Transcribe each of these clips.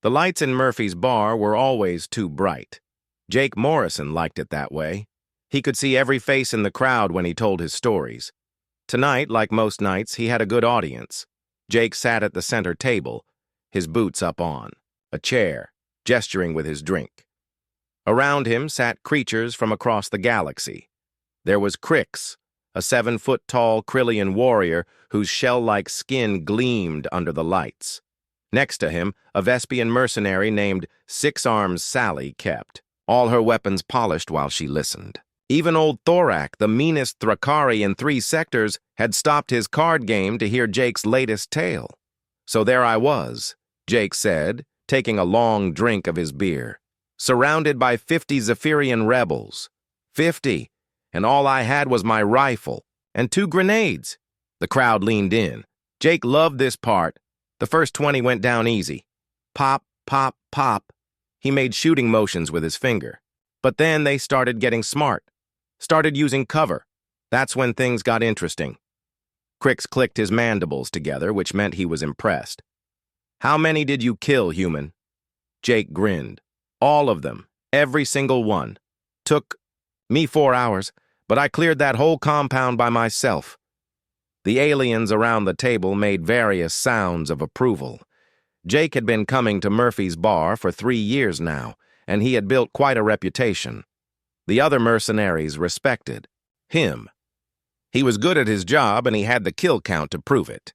The lights in Murphy's bar were always too bright. Jake Morrison liked it that way. He could see every face in the crowd when he told his stories. Tonight, like most nights, he had a good audience. Jake sat at the center table, his boots up on a chair, gesturing with his drink. Around him sat creatures from across the galaxy. There was Crix, a 7-foot-tall Krillian warrior whose shell-like skin gleamed under the lights. Next to him, a Vespian mercenary named Six Arms Sally kept, all her weapons polished while she listened. Even old Thorak, the meanest Thrakari in 3 sectors, had stopped his card game to hear Jake's latest tale. So there I was, Jake said, taking a long drink of his beer, surrounded by 50 Zephyrian rebels. 50, and all I had was my rifle and 2 grenades. The crowd leaned in. Jake loved this part. The first 20 went down easy. Pop, pop, pop. He made shooting motions with his finger. But then they started getting smart. Started using cover. That's when things got interesting. Crix clicked his mandibles together, which meant he was impressed. How many did you kill, human? Jake grinned. All of them. Every single one. Took me 4 hours, but I cleared that whole compound by myself. The aliens around the table made various sounds of approval. Jake had been coming to Murphy's bar for 3 years now, and he had built quite a reputation. The other mercenaries respected him. He was good at his job, and he had the kill count to prove it.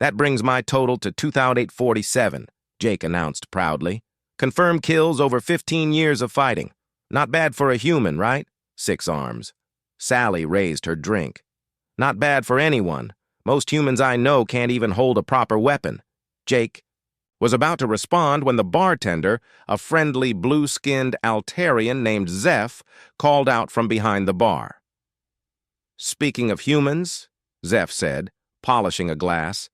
That brings my total to 2,847, Jake announced proudly. Confirmed kills over 15 years of fighting. Not bad for a human, right? Six Arms. Sally raised her drink. Not bad for anyone. Most humans I know can't even hold a proper weapon. Jake was about to respond when the bartender, a friendly blue-skinned Altarian named Zeph, called out from behind the bar. Speaking of humans, Zeph said, polishing a glass,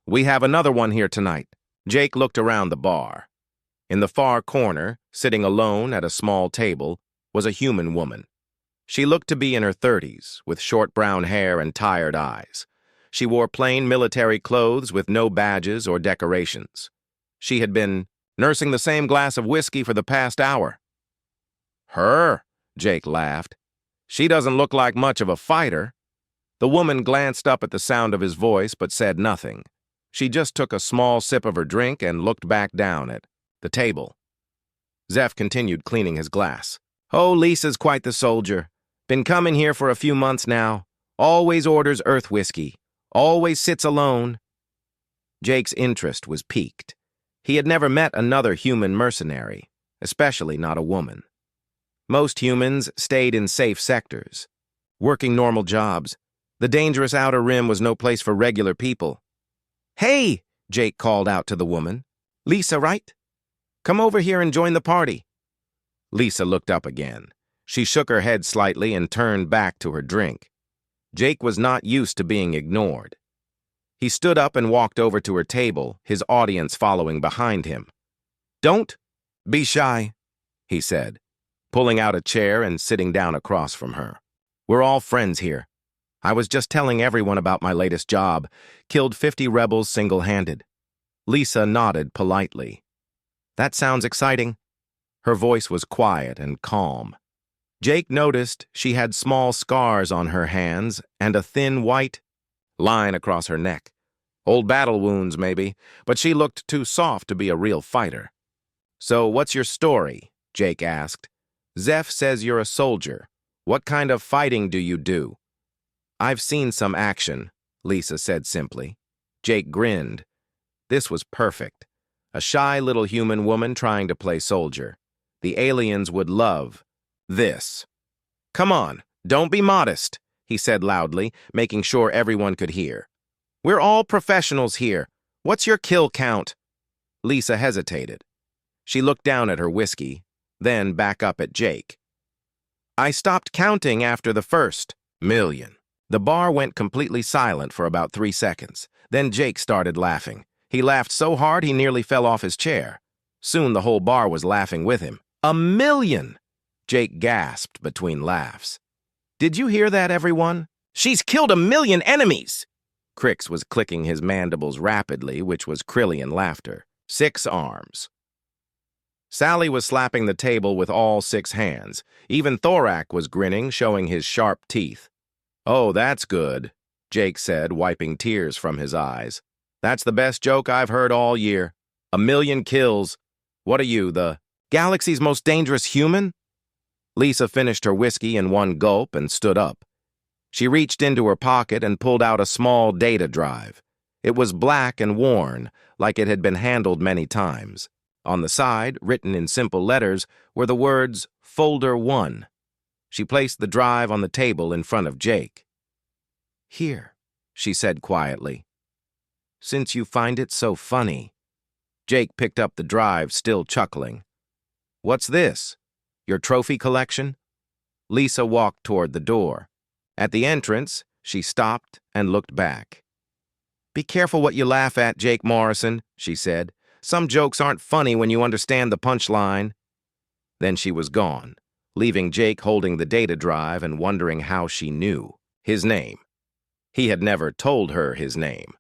we have another one here tonight. Jake looked around the bar. In the far corner, sitting alone at a small table, was a human woman. She looked to be in her 30s, with short brown hair and tired eyes. She wore plain military clothes with no badges or decorations. She had been nursing the same glass of whiskey for the past hour. Her, Jake laughed. She doesn't look like much of a fighter. The woman glanced up at the sound of his voice but said nothing. She just took a small sip of her drink and looked back down at the table. Zeph continued cleaning his glass. Oh, Lisa's quite the soldier. Been coming here for a few months now. Always orders earth whiskey. Always sits alone. Jake's interest was piqued. He had never met another human mercenary, especially not a woman. Most humans stayed in safe sectors, working normal jobs. The dangerous outer rim was no place for regular people. Hey, Jake called out to the woman. Lisa, right? Come over here and join the party. Lisa looked up again. She shook her head slightly and turned back to her drink. Jake was not used to being ignored. He stood up and walked over to her table, his audience following behind him. Don't be shy, he said, pulling out a chair and sitting down across from her. We're all friends here. I was just telling everyone about my latest job. Killed 50 rebels single-handed. Lisa nodded politely. That sounds exciting. Her voice was quiet and calm. Jake noticed she had small scars on her hands and a thin white line across her neck. Old battle wounds, maybe, but she looked too soft to be a real fighter. So what's your story? Jake asked. Zeph says you're a soldier. What kind of fighting do you do? I've seen some action, Lisa said simply. Jake grinned. This was perfect. A shy little human woman trying to play soldier. The aliens would love this. Come on, don't be modest, he said loudly, making sure everyone could hear. We're all professionals here. What's your kill count? Lisa hesitated. She looked down at her whiskey, then back up at Jake. I stopped counting after the first million. The bar went completely silent for about 3 seconds. Then Jake started laughing. He laughed so hard he nearly fell off his chair. Soon the whole bar was laughing with him. 1 million! Jake gasped between laughs. Did you hear that, everyone? She's killed 1 million enemies! Crix was clicking his mandibles rapidly, which was Krillian laughter. 6 Arms. Sally was slapping the table with all 6 hands. Even Thorak was grinning, showing his sharp teeth. "Oh, that's good," Jake said, wiping tears from his eyes. "That's the best joke I've heard all year. 1,000,000 kills. What are you, the galaxy's most dangerous human?" Lisa finished her whiskey in one gulp and stood up. She reached into her pocket and pulled out a small data drive. It was black and worn, like it had been handled many times. On the side, written in simple letters, were the words, Folder 1. She placed the drive on the table in front of Jake. "Here," she said quietly. "Since you find it so funny." Jake picked up the drive, still chuckling. "What's this? Your trophy collection?" Lisa walked toward the door. At the entrance, she stopped and looked back. "Be careful what you laugh at, Jake Morrison," she said. "Some jokes aren't funny when you understand the punchline." Then she was gone, leaving Jake holding the data drive and wondering how she knew his name. He had never told her his name.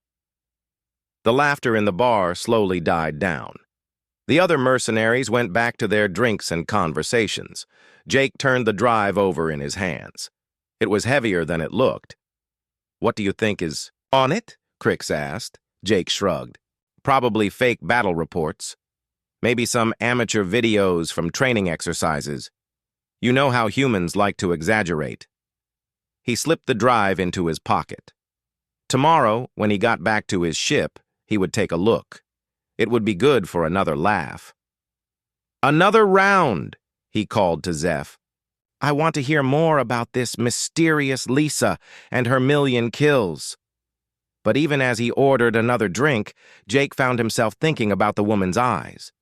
The laughter in the bar slowly died down. The other mercenaries went back to their drinks and conversations. Jake turned the drive over in his hands. It was heavier than it looked. "What do you think is on it?" Crix asked. Jake shrugged. "Probably fake battle reports. Maybe some amateur videos from training exercises. You know how humans like to exaggerate." He slipped the drive into his pocket. Tomorrow, when he got back to his ship, he would take a look. It would be good for another laugh. "Another round," he called to Zeph. "I want to hear more about this mysterious Lisa and her 1,000,000 kills." But even as he ordered another drink, Jake found himself thinking about the woman's eyes.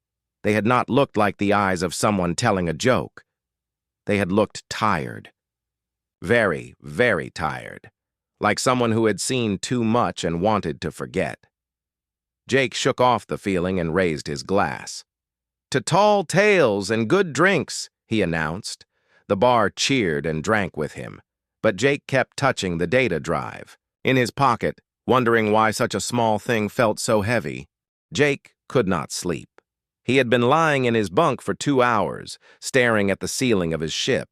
They had not looked like the eyes of someone telling a joke. They had looked tired. Very, very tired. Like someone who had seen too much and wanted to forget. Jake shook off the feeling and raised his glass. "To tall tales and good drinks," he announced. The bar cheered and drank with him, but Jake kept touching the data drive. In his pocket, wondering why such a small thing felt so heavy, Jake could not sleep. He had been lying in his bunk for 2 hours, staring at the ceiling of his ship.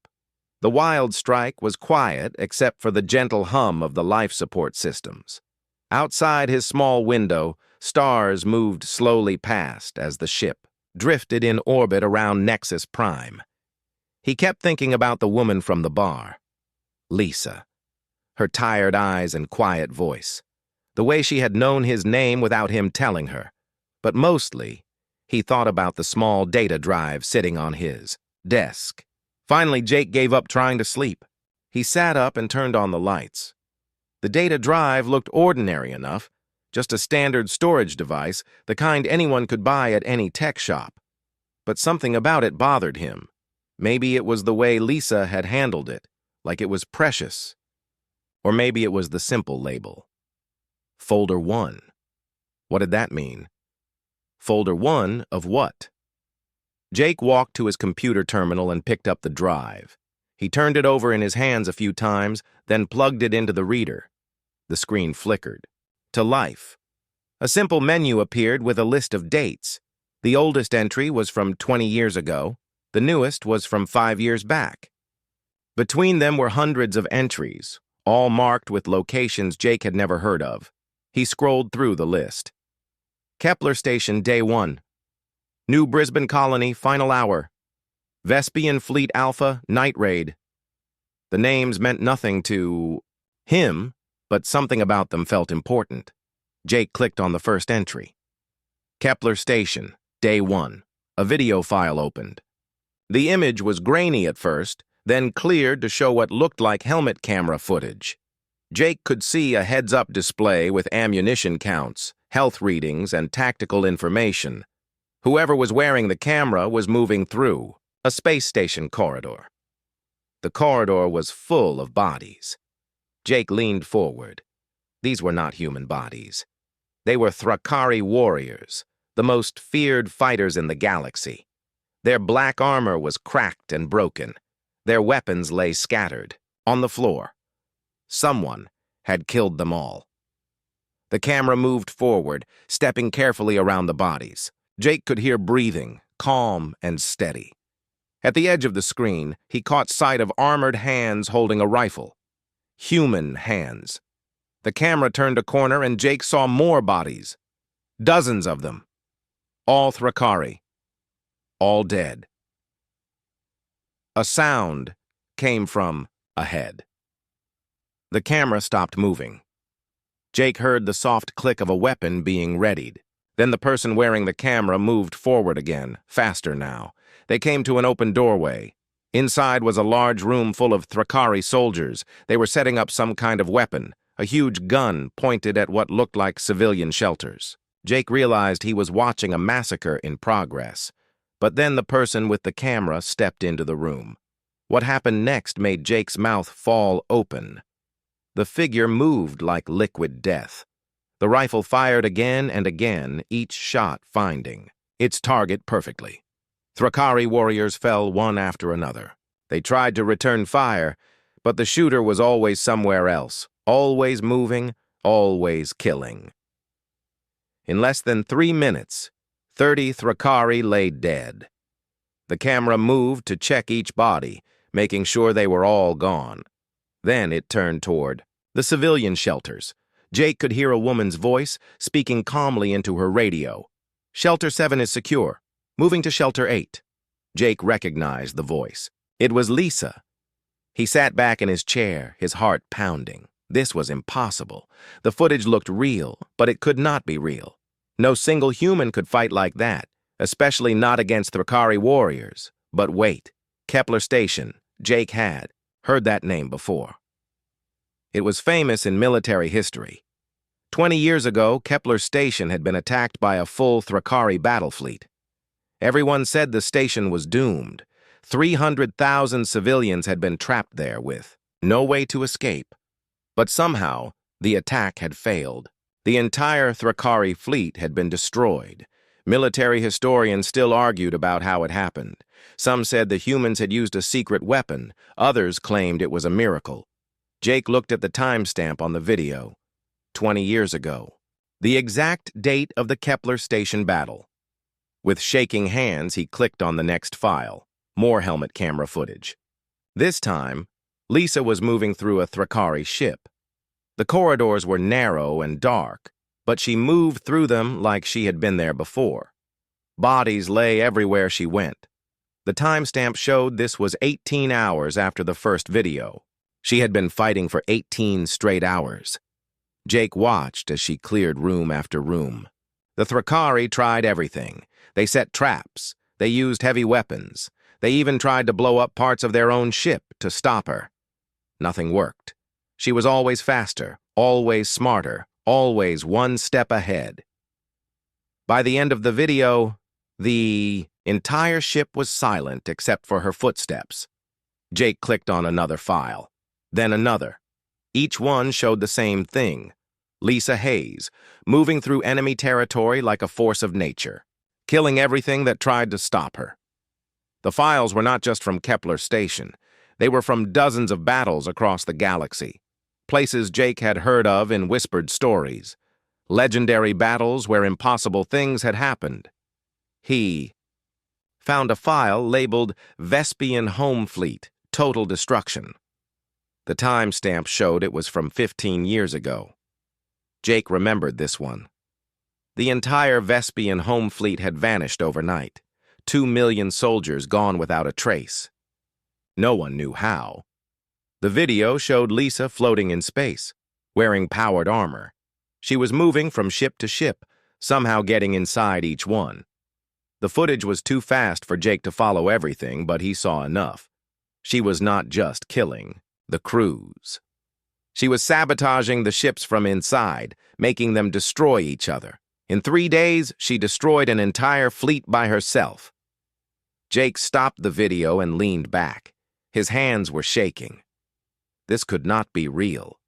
The wild strike was quiet except for the gentle hum of the life support systems. Outside his small window, stars moved slowly past as the ship drifted in orbit around Nexus Prime. He kept thinking about the woman from the bar. Lisa. Her tired eyes and quiet voice. The way she had known his name without him telling her. But mostly, he thought about the small data drive sitting on his desk. Finally, Jake gave up trying to sleep. He sat up and turned on the lights. The data drive looked ordinary enough, just a standard storage device, the kind anyone could buy at any tech shop. But something about it bothered him. Maybe it was the way Lisa had handled it, like it was precious. Or maybe it was the simple label. Folder 1. What did that mean? Folder 1 of what? Jake walked to his computer terminal and picked up the drive. He turned it over in his hands a few times, then plugged it into the reader. The screen flickered. To life. A simple menu appeared with a list of dates. The oldest entry was from 20 years ago. The newest was from 5 years back. Between them were hundreds of entries, all marked with locations Jake had never heard of. He scrolled through the list. Kepler Station, Day 1. New Brisbane Colony, Final Hour. Vespian Fleet Alpha, Night Raid. The names meant nothing to him, but something about them felt important. Jake clicked on the first entry. Kepler Station, Day 1. A video file opened. The image was grainy at first, then cleared to show what looked like helmet camera footage. Jake could see a heads-up display with ammunition counts, health readings, and tactical information. Whoever was wearing the camera was moving through a space station corridor. The corridor was full of bodies. Jake leaned forward. These were not human bodies. They were Thrakari warriors, the most feared fighters in the galaxy. Their black armor was cracked and broken. Their weapons lay scattered, on the floor. Someone had killed them all. The camera moved forward, stepping carefully around the bodies. Jake could hear breathing, calm and steady. At the edge of the screen, he caught sight of armored hands holding a rifle. Human hands. The camera turned a corner and Jake saw more bodies. Dozens of them. All Thrakari. All dead. A sound came from ahead. The camera stopped moving. Jake heard the soft click of a weapon being readied. Then the person wearing the camera moved forward again, faster now. They came to an open doorway. Inside was a large room full of Thrakari soldiers. They were setting up some kind of weapon, a huge gun pointed at what looked like civilian shelters. Jake realized he was watching a massacre in progress. But then the person with the camera stepped into the room. What happened next made Jake's mouth fall open. The figure moved like liquid death. The rifle fired again and again, each shot finding its target perfectly. Thrakari warriors fell one after another. They tried to return fire, but the shooter was always somewhere else, always moving, always killing. In less than 3 minutes, 30 Thrakari lay dead. The camera moved to check each body, making sure they were all gone. Then it turned toward the civilian shelters. Jake could hear a woman's voice speaking calmly into her radio. "Shelter 7 is secure. Moving to Shelter 8. Jake recognized the voice. It was Lisa. He sat back in his chair, his heart pounding. This was impossible. The footage looked real, but it could not be real. No single human could fight like that, especially not against Thrakari warriors. But wait, Kepler Station, Jake had heard that name before. It was famous in military history. 20 years ago, Kepler Station had been attacked by a full Thrakari battle fleet. Everyone said the station was doomed. 300,000 civilians had been trapped there with no way to escape. But somehow, the attack had failed. The entire Thrakari fleet had been destroyed. Military historians still argued about how it happened. Some said the humans had used a secret weapon. Others claimed it was a miracle. Jake looked at the timestamp on the video. 20 years ago. The exact date of the Kepler Station battle. With shaking hands, he clicked on the next file. More helmet camera footage. This time, Lisa was moving through a Thrakari ship. The corridors were narrow and dark, but she moved through them like she had been there before. Bodies lay everywhere she went. The timestamp showed this was 18 hours after the first video. She had been fighting for 18 straight hours. Jake watched as she cleared room after room. The Thrakari tried everything. They set traps. They used heavy weapons. They even tried to blow up parts of their own ship to stop her. Nothing worked. She was always faster, always smarter, always one step ahead. By the end of the video, the entire ship was silent except for her footsteps. Jake clicked on another file, then another. Each one showed the same thing. Lisa Hayes, moving through enemy territory like a force of nature, killing everything that tried to stop her. The files were not just from Kepler Station. They were from dozens of battles across the galaxy. Places Jake had heard of in whispered stories. Legendary battles where impossible things had happened. He found a file labeled Vespian Home Fleet, Total Destruction. The timestamp showed it was from 15 years ago. Jake remembered this one. The entire Vespian home fleet had vanished overnight. 2 million soldiers gone without a trace. No one knew how. The video showed Lisa floating in space, wearing powered armor. She was moving from ship to ship, somehow getting inside each one. The footage was too fast for Jake to follow everything, but he saw enough. She was not just killing the crews. She was sabotaging the ships from inside, making them destroy each other. In 3 days, she destroyed an entire fleet by herself. Jake stopped the video and leaned back. His hands were shaking. This could not be real.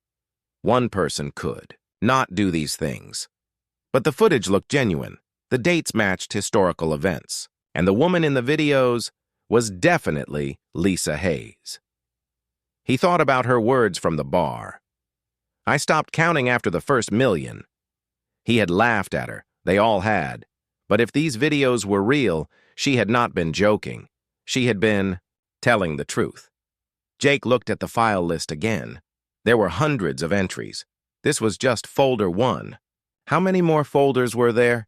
One person could not do these things. But the footage looked genuine. The dates matched historical events. And the woman in the videos was definitely Lisa Hayes. He thought about her words from the bar. I stopped counting after the first million. He had laughed at her. They all had. But if these videos were real, She had not been joking. She had been telling the truth. Jake looked at the file list again. There were hundreds of entries. This was just folder 1. How many more folders were there?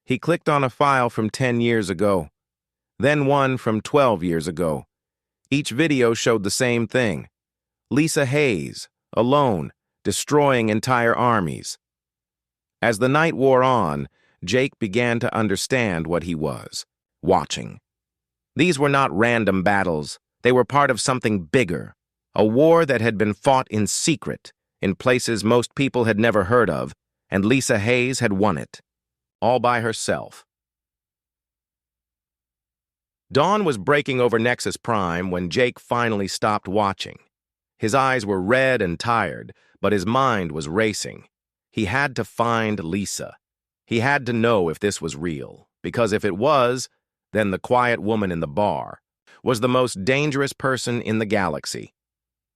He clicked on a file from 10 years ago, then one from 12 years ago. Each video showed the same thing. Lisa Hayes, alone, destroying entire armies. As the night wore on, Jake began to understand what he was watching. These were not random battles. They were part of something bigger, a war that had been fought in secret, in places most people had never heard of, and Lisa Hayes had won it, all by herself. Dawn was breaking over Nexus Prime when Jake finally stopped watching. His eyes were red and tired, but his mind was racing. He had to find Lisa. He had to know if this was real, because if it was, then the quiet woman in the bar was the most dangerous person in the galaxy.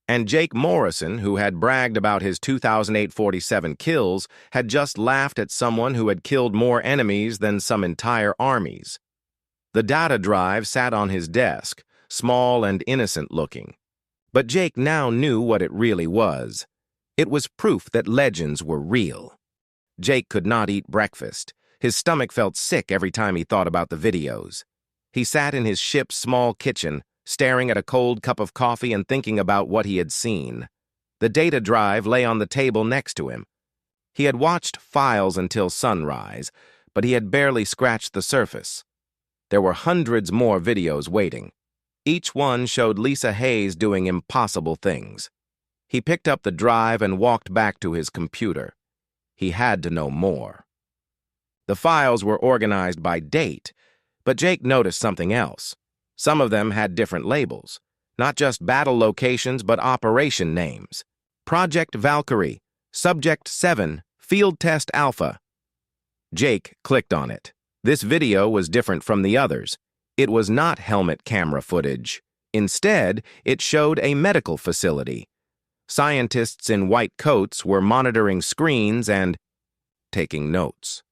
And Jake Morrison, who had bragged about his 2,847 kills, had just laughed at someone who had killed more enemies than some entire armies. The data drive sat on his desk, small and innocent-looking. But Jake now knew what it really was. It was proof that legends were real. Jake could not eat breakfast. His stomach felt sick every time he thought about the videos. He sat in his ship's small kitchen, staring at a cold cup of coffee and thinking about what he had seen. The data drive lay on the table next to him. He had watched files until sunrise, but he had barely scratched the surface. There were hundreds more videos waiting. Each one showed Lisa Hayes doing impossible things. He picked up the drive and walked back to his computer. He had to know more. The files were organized by date, but Jake noticed something else. Some of them had different labels, not just battle locations but operation names. Project Valkyrie, Subject 7, Field Test Alpha. Jake clicked on it. This video was different from the others. It was not helmet camera footage. Instead, it showed a medical facility. Scientists in white coats were monitoring screens and taking notes.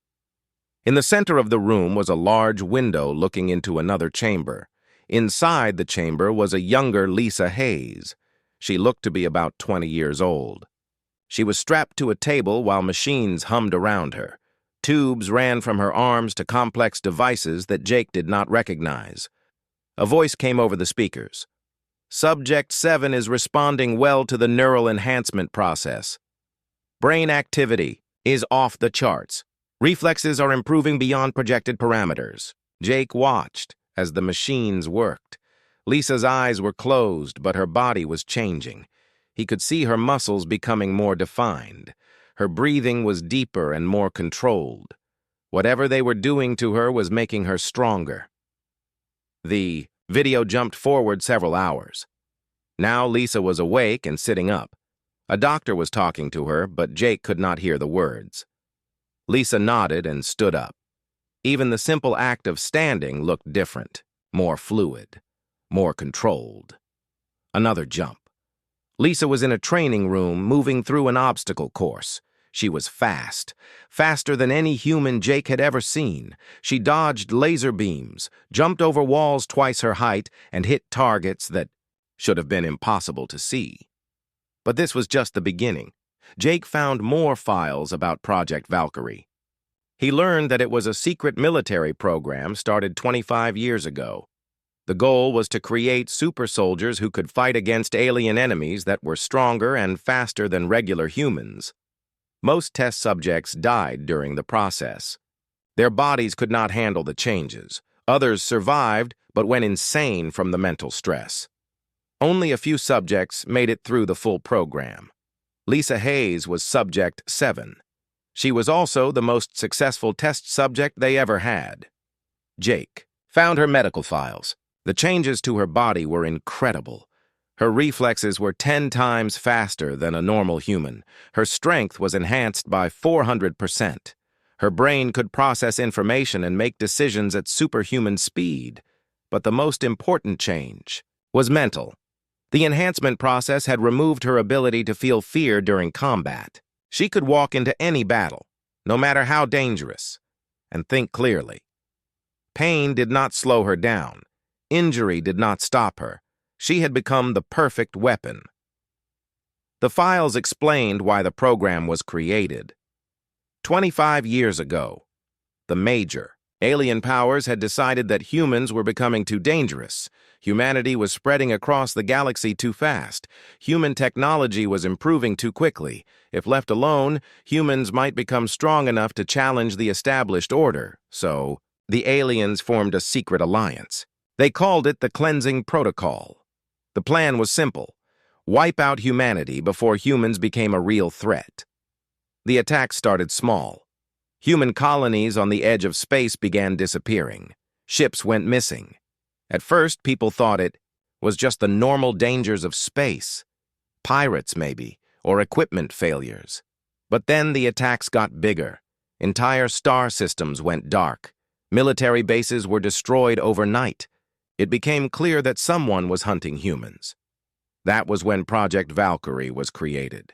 In the center of the room was a large window looking into another chamber. Inside the chamber was a younger Lisa Hayes. She looked to be about 20 years old. She was strapped to a table while machines hummed around her. Tubes ran from her arms to complex devices that Jake did not recognize. A voice came over the speakers. Subject 7 is responding well to the neural enhancement process. Brain activity is off the charts. Reflexes are improving beyond projected parameters. Jake watched as the machines worked. Lisa's eyes were closed, but her body was changing. He could see her muscles becoming more defined. Her breathing was deeper and more controlled. Whatever they were doing to her was making her stronger. The video jumped forward several hours. Now Lisa was awake and sitting up. A doctor was talking to her, but Jake could not hear the words. Lisa nodded and stood up. Even the simple act of standing looked different, more fluid, more controlled. Another jump. Lisa was in a training room moving through an obstacle course. She was fast, faster than any human Jake had ever seen. She dodged laser beams, jumped over walls twice her height, and hit targets that should have been impossible to see. But this was just the beginning. Jake found more files about Project Valkyrie. He learned that it was a secret military program started 25 years ago. The goal was to create super soldiers who could fight against alien enemies that were stronger and faster than regular humans. Most test subjects died during the process. Their bodies could not handle the changes. Others survived, but went insane from the mental stress. Only a few subjects made it through the full program. Lisa Hayes was Subject 7. She was also the most successful test subject they ever had. Jake found her medical files. The changes to her body were incredible. Her reflexes were 10 times faster than a normal human. Her strength was enhanced by 400%. Her brain could process information and make decisions at superhuman speed. But the most important change was mental. The enhancement process had removed her ability to feel fear during combat. She could walk into any battle, no matter how dangerous, and think clearly. Pain did not slow her down. Injury did not stop her. She had become the perfect weapon. The files explained why the program was created. 25 years ago, the Major, alien powers had decided that humans were becoming too dangerous. Humanity was spreading across the galaxy too fast. Human technology was improving too quickly. If left alone, humans might become strong enough to challenge the established order. So, the aliens formed a secret alliance. They called it the Cleansing Protocol. The plan was simple: wipe out humanity before humans became a real threat. The attack started small. Human colonies on the edge of space began disappearing. Ships went missing. At first, people thought it was just the normal dangers of space. Pirates, maybe, or equipment failures. But then the attacks got bigger. Entire star systems went dark. Military bases were destroyed overnight. It became clear that someone was hunting humans. That was when Project Valkyrie was created.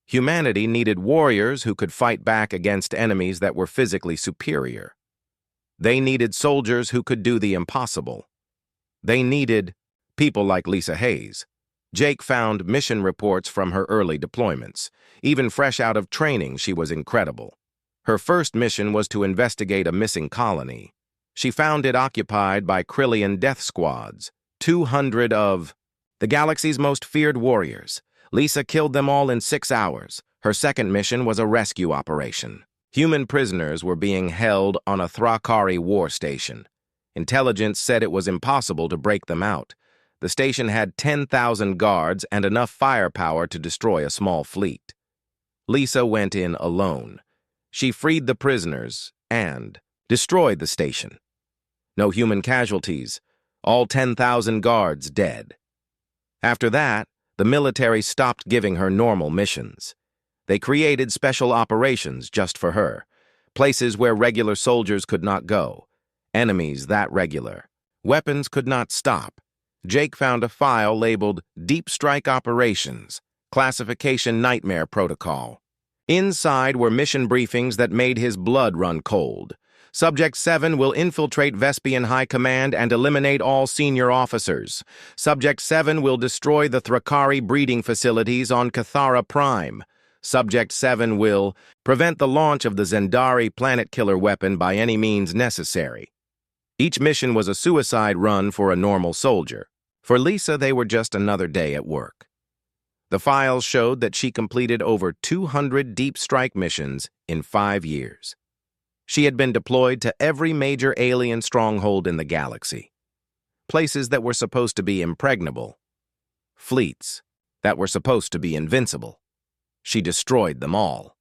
Humanity needed warriors who could fight back against enemies that were physically superior. They needed soldiers who could do the impossible. They needed people like Lisa Hayes. Jake found mission reports from her early deployments. Even fresh out of training, she was incredible. Her first mission was to investigate a missing colony. She found it occupied by Krillian death squads, 200 of the galaxy's most feared warriors. Lisa killed them all in 6 hours. Her second mission was a rescue operation. Human prisoners were being held on a Thrakari war station. Intelligence said it was impossible to break them out. The station had 10,000 guards and enough firepower to destroy a small fleet. Lisa went in alone. She freed the prisoners and destroyed the station. No human casualties. All 10,000 guards dead. After that, the military stopped giving her normal missions. They created special operations just for her, places where regular soldiers could not go, enemies that regular. Weapons could not stop. Jake found a file labeled Deep Strike Operations, Classification Nightmare Protocol. Inside were mission briefings that made his blood run cold. Subject 7 will infiltrate Vespian High Command and eliminate all senior officers. Subject 7 will destroy the Thrakari breeding facilities on Cathara Prime. Subject 7 will prevent the launch of the Zendari planet-killer weapon by any means necessary. Each mission was a suicide run for a normal soldier. For Lisa, they were just another day at work. The files showed that she completed over 200 deep strike missions in 5 years. She had been deployed to every major alien stronghold in the galaxy. Places that were supposed to be impregnable. Fleets that were supposed to be invincible. She destroyed them all.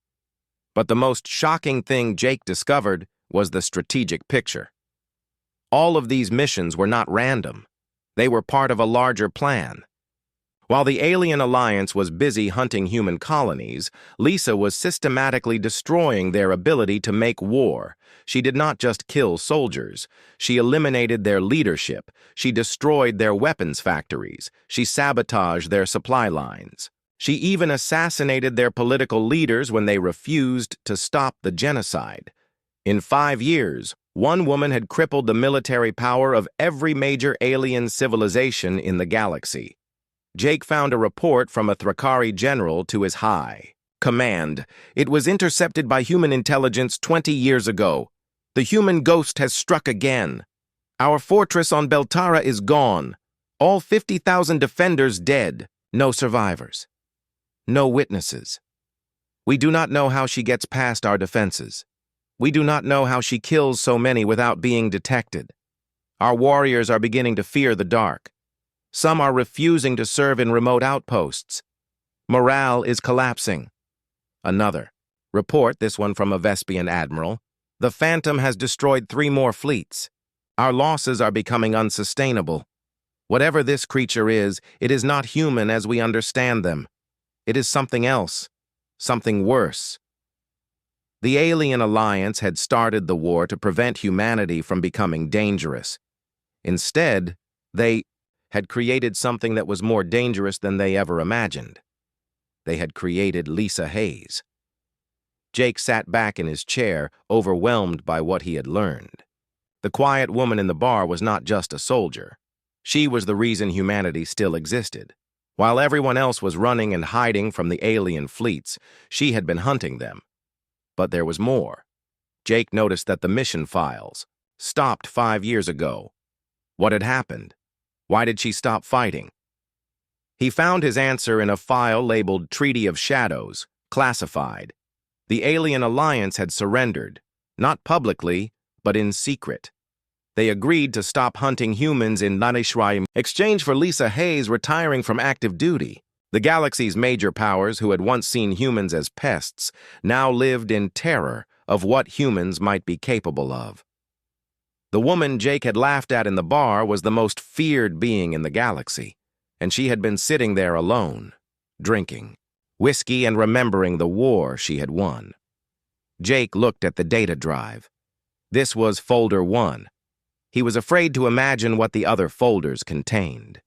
But the most shocking thing Jake discovered was the strategic picture. All of these missions were not random. They were part of a larger plan. While the Alien Alliance was busy hunting human colonies, Lisa was systematically destroying their ability to make war. She did not just kill soldiers. She eliminated their leadership. She destroyed their weapons factories. She sabotaged their supply lines. She even assassinated their political leaders when they refused to stop the genocide. In 5 years, one woman had crippled the military power of every major alien civilization in the galaxy. Jake found a report from a Thrakari general to his high command. It was intercepted by human intelligence 20 years ago. The human ghost has struck again. Our fortress on Beltara is gone. All 50,000 defenders dead. No survivors. No witnesses. We do not know how she gets past our defenses. We do not know how she kills so many without being detected. Our warriors are beginning to fear the dark. Some are refusing to serve in remote outposts. Morale is collapsing. Another report, this one from a Vespian admiral. The Phantom has destroyed 3 more fleets. Our losses are becoming unsustainable. Whatever this creature is, it is not human as we understand them. It is something else, something worse. The Alien Alliance had started the war to prevent humanity from becoming dangerous. Instead, they had created something that was more dangerous than they ever imagined. They had created Lisa Hayes. Jake sat back in his chair, overwhelmed by what he had learned. The quiet woman in the bar was not just a soldier. She was the reason humanity still existed. While everyone else was running and hiding from the alien fleets, she had been hunting them. But there was more. Jake noticed that the mission files stopped 5 years ago. What had happened? Why did she stop fighting? He found his answer in a file labeled Treaty of Shadows, classified. The alien alliance had surrendered, not publicly, but in secret. They agreed to stop hunting humans in HFY in exchange for Lisa Hayes retiring from active duty. The galaxy's major powers, who had once seen humans as pests, now lived in terror of what humans might be capable of. The woman Jake had laughed at in the bar was the most feared being in the galaxy, and she had been sitting there alone, drinking whiskey and remembering the war she had won. Jake looked at the data drive. This was Folder 1. He was afraid to imagine what the other folders contained.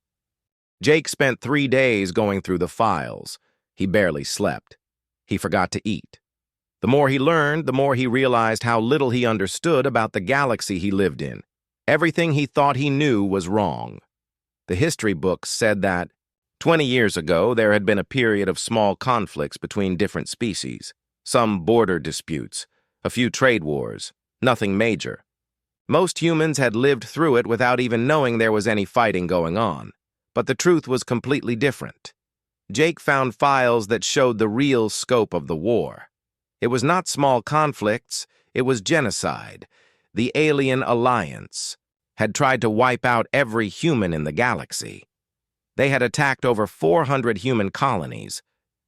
Jake spent 3 days going through the files. He barely slept. He forgot to eat. The more he learned, the more he realized how little he understood about the galaxy he lived in. Everything he thought he knew was wrong. The history books said that 20 years ago there had been a period of small conflicts between different species, some border disputes, a few trade wars, nothing major. Most humans had lived through it without even knowing there was any fighting going on, but the truth was completely different. Jake found files that showed the real scope of the war. It was not small conflicts, it was genocide. The alien alliance had tried to wipe out every human in the galaxy. They had attacked over 400 human colonies.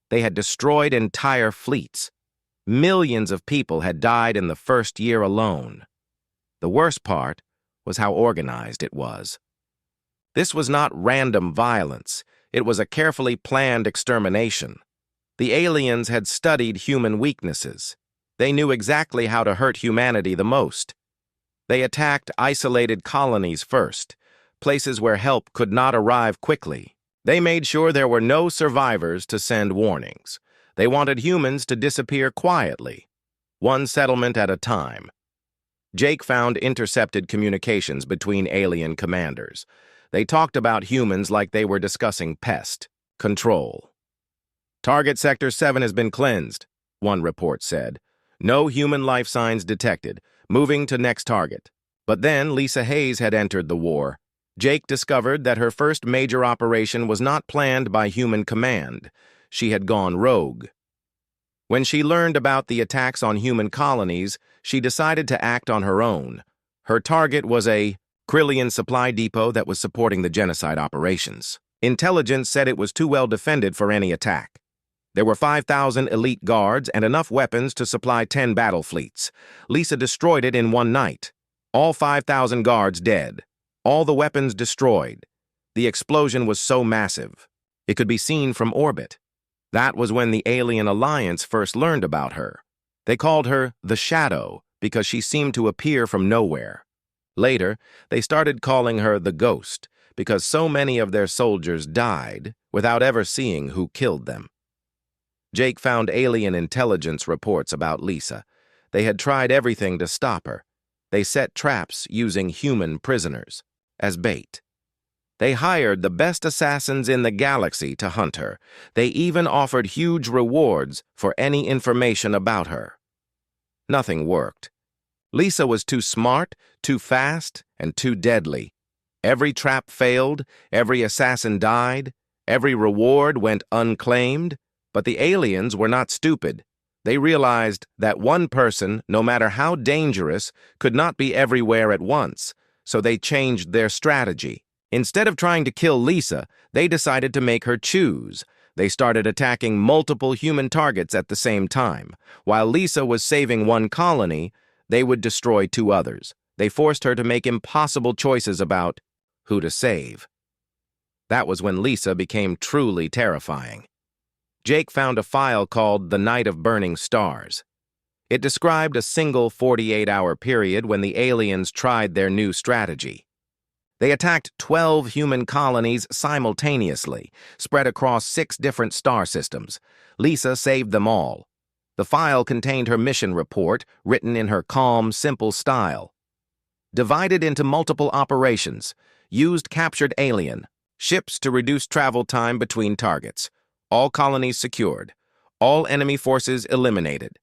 They had destroyed entire fleets. Millions of people had died in the first year alone. The worst part was how organized it was. This was not random violence. It was a carefully planned extermination. The aliens had studied human weaknesses. They knew exactly how to hurt humanity the most. They attacked isolated colonies first, places where help could not arrive quickly. They made sure there were no survivors to send warnings. They wanted humans to disappear quietly, one settlement at a time. Jake found intercepted communications between alien commanders. They talked about humans like they were discussing pest control. Target Sector 7 has been cleansed, one report said. No human life signs detected. Moving to next target. But then Lisa Hayes had entered the war. Jake discovered that her first major operation was not planned by human command. She had gone rogue. When she learned about the attacks on human colonies, she decided to act on her own. Her target was a Krillian supply depot that was supporting the genocide operations. Intelligence said it was too well defended for any attack. There were 5,000 elite guards and enough weapons to supply 10 battle fleets. Lisa destroyed it in one night. All 5,000 guards dead. All the weapons destroyed. The explosion was so massive. It could be seen from orbit. That was when the alien alliance first learned about her. They called her the Shadow because she seemed to appear from nowhere. Later, they started calling her the Ghost because so many of their soldiers died without ever seeing who killed them. Jake found alien intelligence reports about Lisa. They had tried everything to stop her. They set traps using human prisoners as bait. They hired the best assassins in the galaxy to hunt her. They even offered huge rewards for any information about her. Nothing worked. Lisa was too smart, too fast, and too deadly. Every trap failed, every assassin died, every reward went unclaimed. But the aliens were not stupid. They realized that one person, no matter how dangerous, could not be everywhere at once, so they changed their strategy. Instead of trying to kill Lisa, they decided to make her choose. They started attacking multiple human targets at the same time. While Lisa was saving one colony, they would destroy 2 others. They forced her to make impossible choices about who to save. That was when Lisa became truly terrifying. Jake found a file called The Night of Burning Stars. It described a single 48-hour period when the aliens tried their new strategy. They attacked 12 human colonies simultaneously, spread across 6 different star systems. Lisa saved them all. The file contained her mission report, written in her calm, simple style. divided into multiple operations, used captured alien, ships to reduce travel time between targets, all colonies secured, all enemy forces eliminated.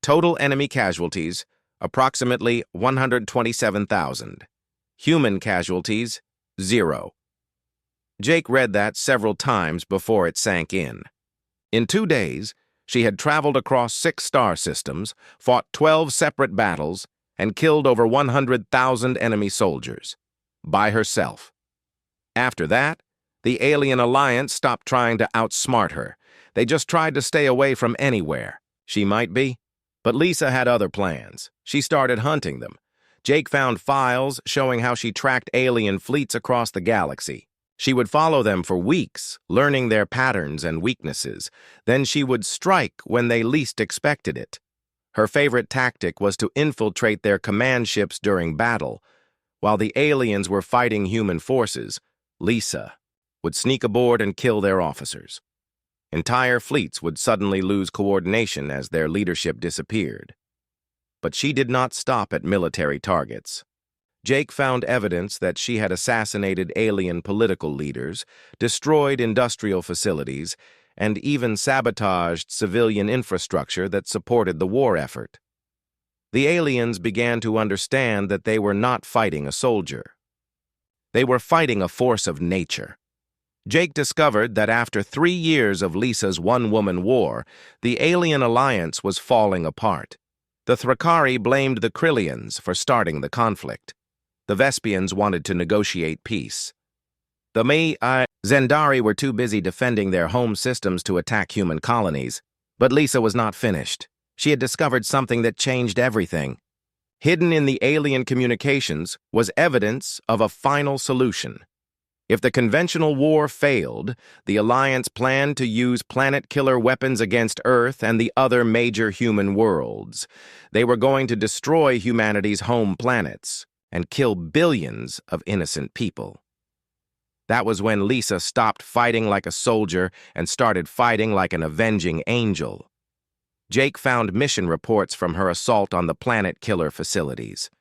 Total enemy casualties, approximately 127,000. Human casualties, 0. Jake read that several times before it sank in. In 2 days, she had traveled across 6 star systems, fought 12 separate battles, and killed over 100,000 enemy soldiers. By herself. After that, the Alien Alliance stopped trying to outsmart her. They just tried to stay away from anywhere she might be. But Lisa had other plans. She started hunting them. Jake found files showing how she tracked alien fleets across the galaxy. She would follow them for weeks, learning their patterns and weaknesses. Then she would strike when they least expected it. Her favorite tactic was to infiltrate their command ships during battle. While the aliens were fighting human forces, Lisa would sneak aboard and kill their officers. Entire fleets would suddenly lose coordination as their leadership disappeared. But she did not stop at military targets. Jake found evidence that she had assassinated alien political leaders, destroyed industrial facilities, and even sabotaged civilian infrastructure that supported the war effort. The aliens began to understand that they were not fighting a soldier. They were fighting a force of nature. Jake discovered that after 3 years of Lisa's one-woman war, the Alien Alliance was falling apart. The Thrakari blamed the Krillians for starting the conflict. The Vespians wanted to negotiate peace. The Zendari were too busy defending their home systems to attack human colonies. But Lisa was not finished. She had discovered something that changed everything. Hidden in the alien communications was evidence of a final solution. If the conventional war failed, the Alliance planned to use planet-killer weapons against Earth and the other major human worlds. They were going to destroy humanity's home planets and kill billions of innocent people. That was when Lisa stopped fighting like a soldier and started fighting like an avenging angel. Jake found mission reports from her assault on the planet-killer facilities.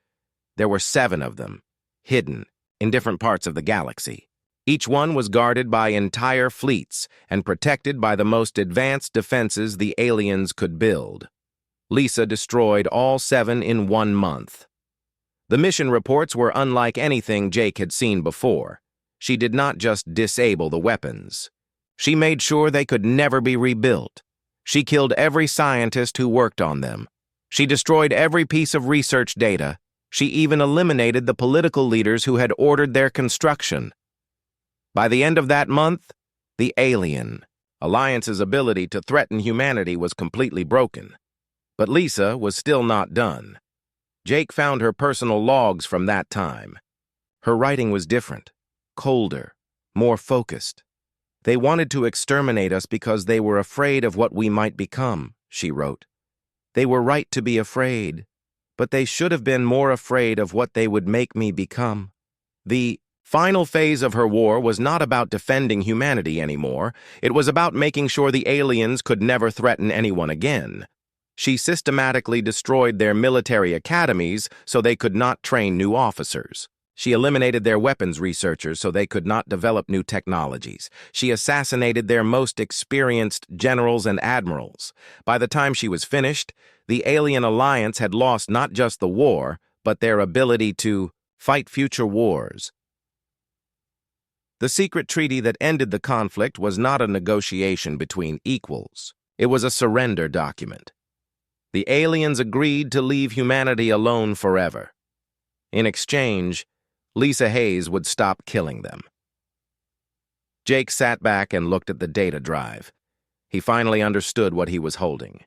There were 7 of them, hidden in different parts of the galaxy. Each one was guarded by entire fleets and protected by the most advanced defenses the aliens could build. Lisa destroyed all 7 in 1 month. The mission reports were unlike anything Jake had seen before. She did not just disable the weapons. She made sure they could never be rebuilt. She killed every scientist who worked on them. She destroyed every piece of research data. She even eliminated the political leaders who had ordered their construction. By the end of that month, the Alien Alliance's ability to threaten humanity was completely broken. But Lisa was still not done. Jake found her personal logs from that time. Her writing was different, colder, more focused. They wanted to exterminate us because they were afraid of what we might become, she wrote. They were right to be afraid, but they should have been more afraid of what they would make me become. The final phase of her war was not about defending humanity anymore. It was about making sure the aliens could never threaten anyone again. She systematically destroyed their military academies so they could not train new officers. She eliminated their weapons researchers so they could not develop new technologies. She assassinated their most experienced generals and admirals. By the time she was finished, the Alien Alliance had lost not just the war, but their ability to fight future wars. The secret treaty that ended the conflict was not a negotiation between equals. It was a surrender document. The aliens agreed to leave humanity alone forever. In exchange, Lisa Hayes would stop killing them. Jake sat back and looked at the data drive. He finally understood what he was holding.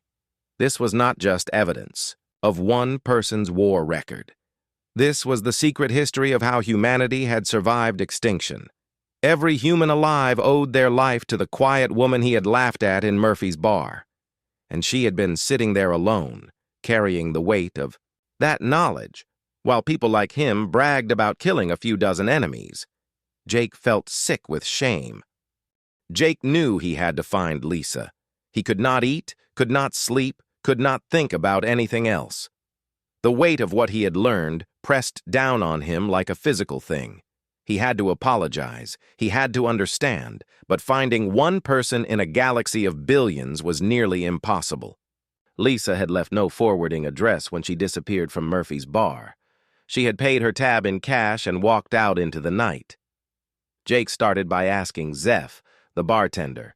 This was not just evidence of one person's war record. This was the secret history of how humanity had survived extinction. Every human alive owed their life to the quiet woman he had laughed at in Murphy's bar. And she had been sitting there alone, carrying the weight of that knowledge, while people like him bragged about killing a few dozen enemies. Jake felt sick with shame. Jake knew he had to find Lisa. He could not eat, could not sleep, could not think about anything else. The weight of what he had learned pressed down on him like a physical thing. He had to apologize, he had to understand, but finding one person in a galaxy of billions was nearly impossible. Lisa had left no forwarding address when she disappeared from Murphy's bar. She had paid her tab in cash and walked out into the night. Jake started by asking Zeph, the bartender.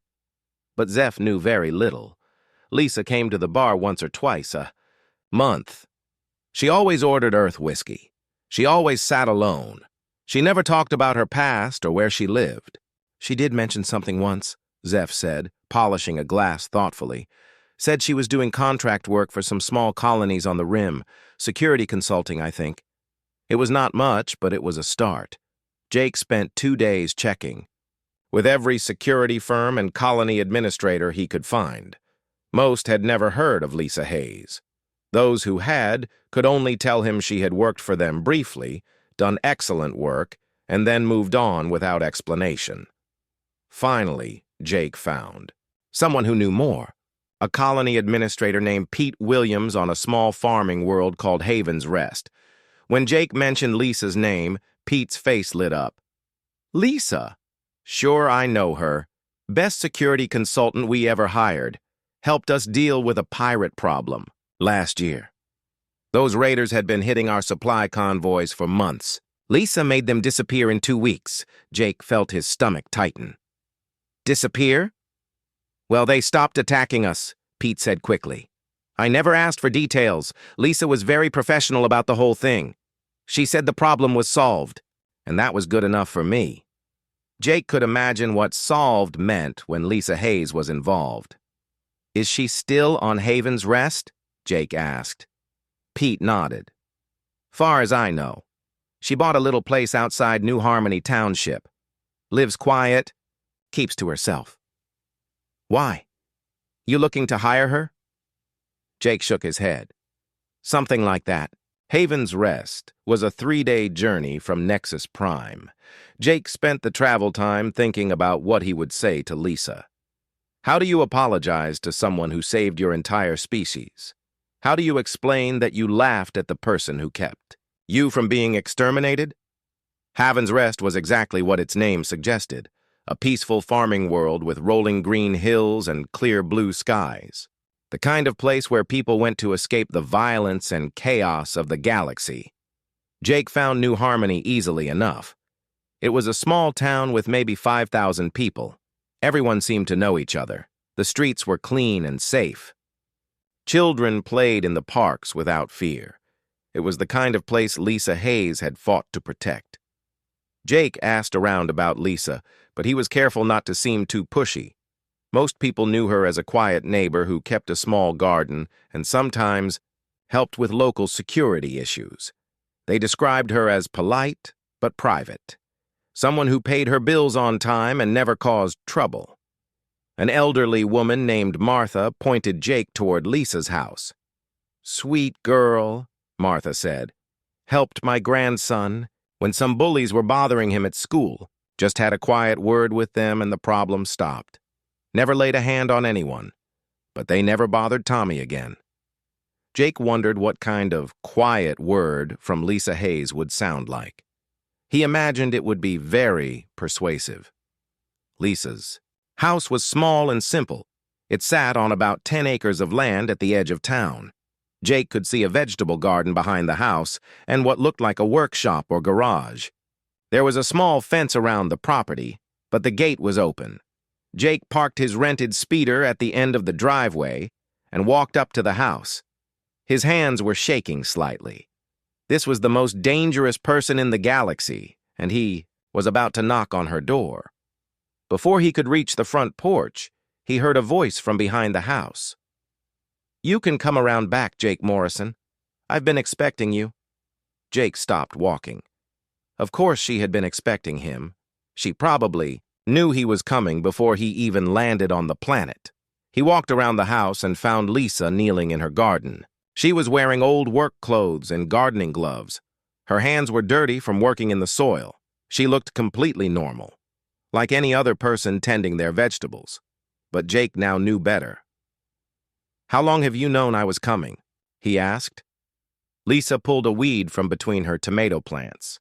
But Zeph knew very little. Lisa came to the bar once or twice a month. She always ordered Earth whiskey. She always sat alone. She never talked about her past or where she lived. "She did mention something once," Zeph said, polishing a glass thoughtfully. "Said she was doing contract work for some small colonies on the rim. Security consulting, I think. It was not much, but it was a start." Jake spent 2 days checking, with every security firm and colony administrator he could find. Most had never heard of Lisa Hayes. Those who had could only tell him she had worked for them briefly, done excellent work, and then moved on without explanation. Finally, Jake found someone who knew more. A colony administrator named Pete Williams on a small farming world called Haven's Rest. When Jake mentioned Lisa's name, Pete's face lit up. "Lisa? Sure, I know her. Best security consultant we ever hired. Helped us deal with a pirate problem last year. Those raiders had been hitting our supply convoys for months. Lisa made them disappear in 2 weeks." Jake felt his stomach tighten. "Disappear?" "Well, they stopped attacking us," Pete said quickly. "I never asked for details. Lisa was very professional about the whole thing. She said the problem was solved, and that was good enough for me." Jake could imagine what solved meant when Lisa Hayes was involved. "Is she still on Haven's Rest?" Jake asked. Pete nodded. "Far as I know. She bought a little place outside New Harmony Township. Lives quiet, keeps to herself." "Why? You looking to hire her?" Jake shook his head. "Something like that." Haven's Rest was a 3-day journey from Nexus Prime. Jake spent the travel time thinking about what he would say to Lisa. How do you apologize to someone who saved your entire species? How do you explain that you laughed at the person who kept you from being exterminated? Haven's Rest was exactly what its name suggested, a peaceful farming world with rolling green hills and clear blue skies. The kind of place where people went to escape the violence and chaos of the galaxy. Jake found New Harmony easily enough. It was a small town with maybe 5,000 people. Everyone seemed to know each other. The streets were clean and safe. Children played in the parks without fear. It was the kind of place Lisa Hayes had fought to protect. Jake asked around about Lisa, but he was careful not to seem too pushy. Most people knew her as a quiet neighbor who kept a small garden and sometimes helped with local security issues. They described her as polite but private. Someone who paid her bills on time and never caused trouble. An elderly woman named Martha pointed Jake toward Lisa's house. "Sweet girl," Martha said. "Helped my grandson when some bullies were bothering him at school. Just had a quiet word with them and the problem stopped. Never laid a hand on anyone, but they never bothered Tommy again." Jake wondered what kind of quiet word from Lisa Hayes would sound like. He imagined it would be very persuasive. Lisa's house was small and simple. It sat on about 10 acres of land at the edge of town. Jake could see a vegetable garden behind the house and what looked like a workshop or garage. There was a small fence around the property, but the gate was open. Jake parked his rented speeder at the end of the driveway and walked up to the house. His hands were shaking slightly. This was the most dangerous person in the galaxy, and he was about to knock on her door. Before he could reach the front porch, he heard a voice from behind the house. "You can come around back, Jake Morrison. I've been expecting you." Jake stopped walking. Of course she had been expecting him. She probably knew he was coming before he even landed on the planet. He walked around the house and found Lisa kneeling in her garden. She was wearing old work clothes and gardening gloves. Her hands were dirty from working in the soil. She looked completely normal, like any other person tending their vegetables. But Jake now knew better. "How long have you known I was coming?" he asked. Lisa pulled a weed from between her tomato plants.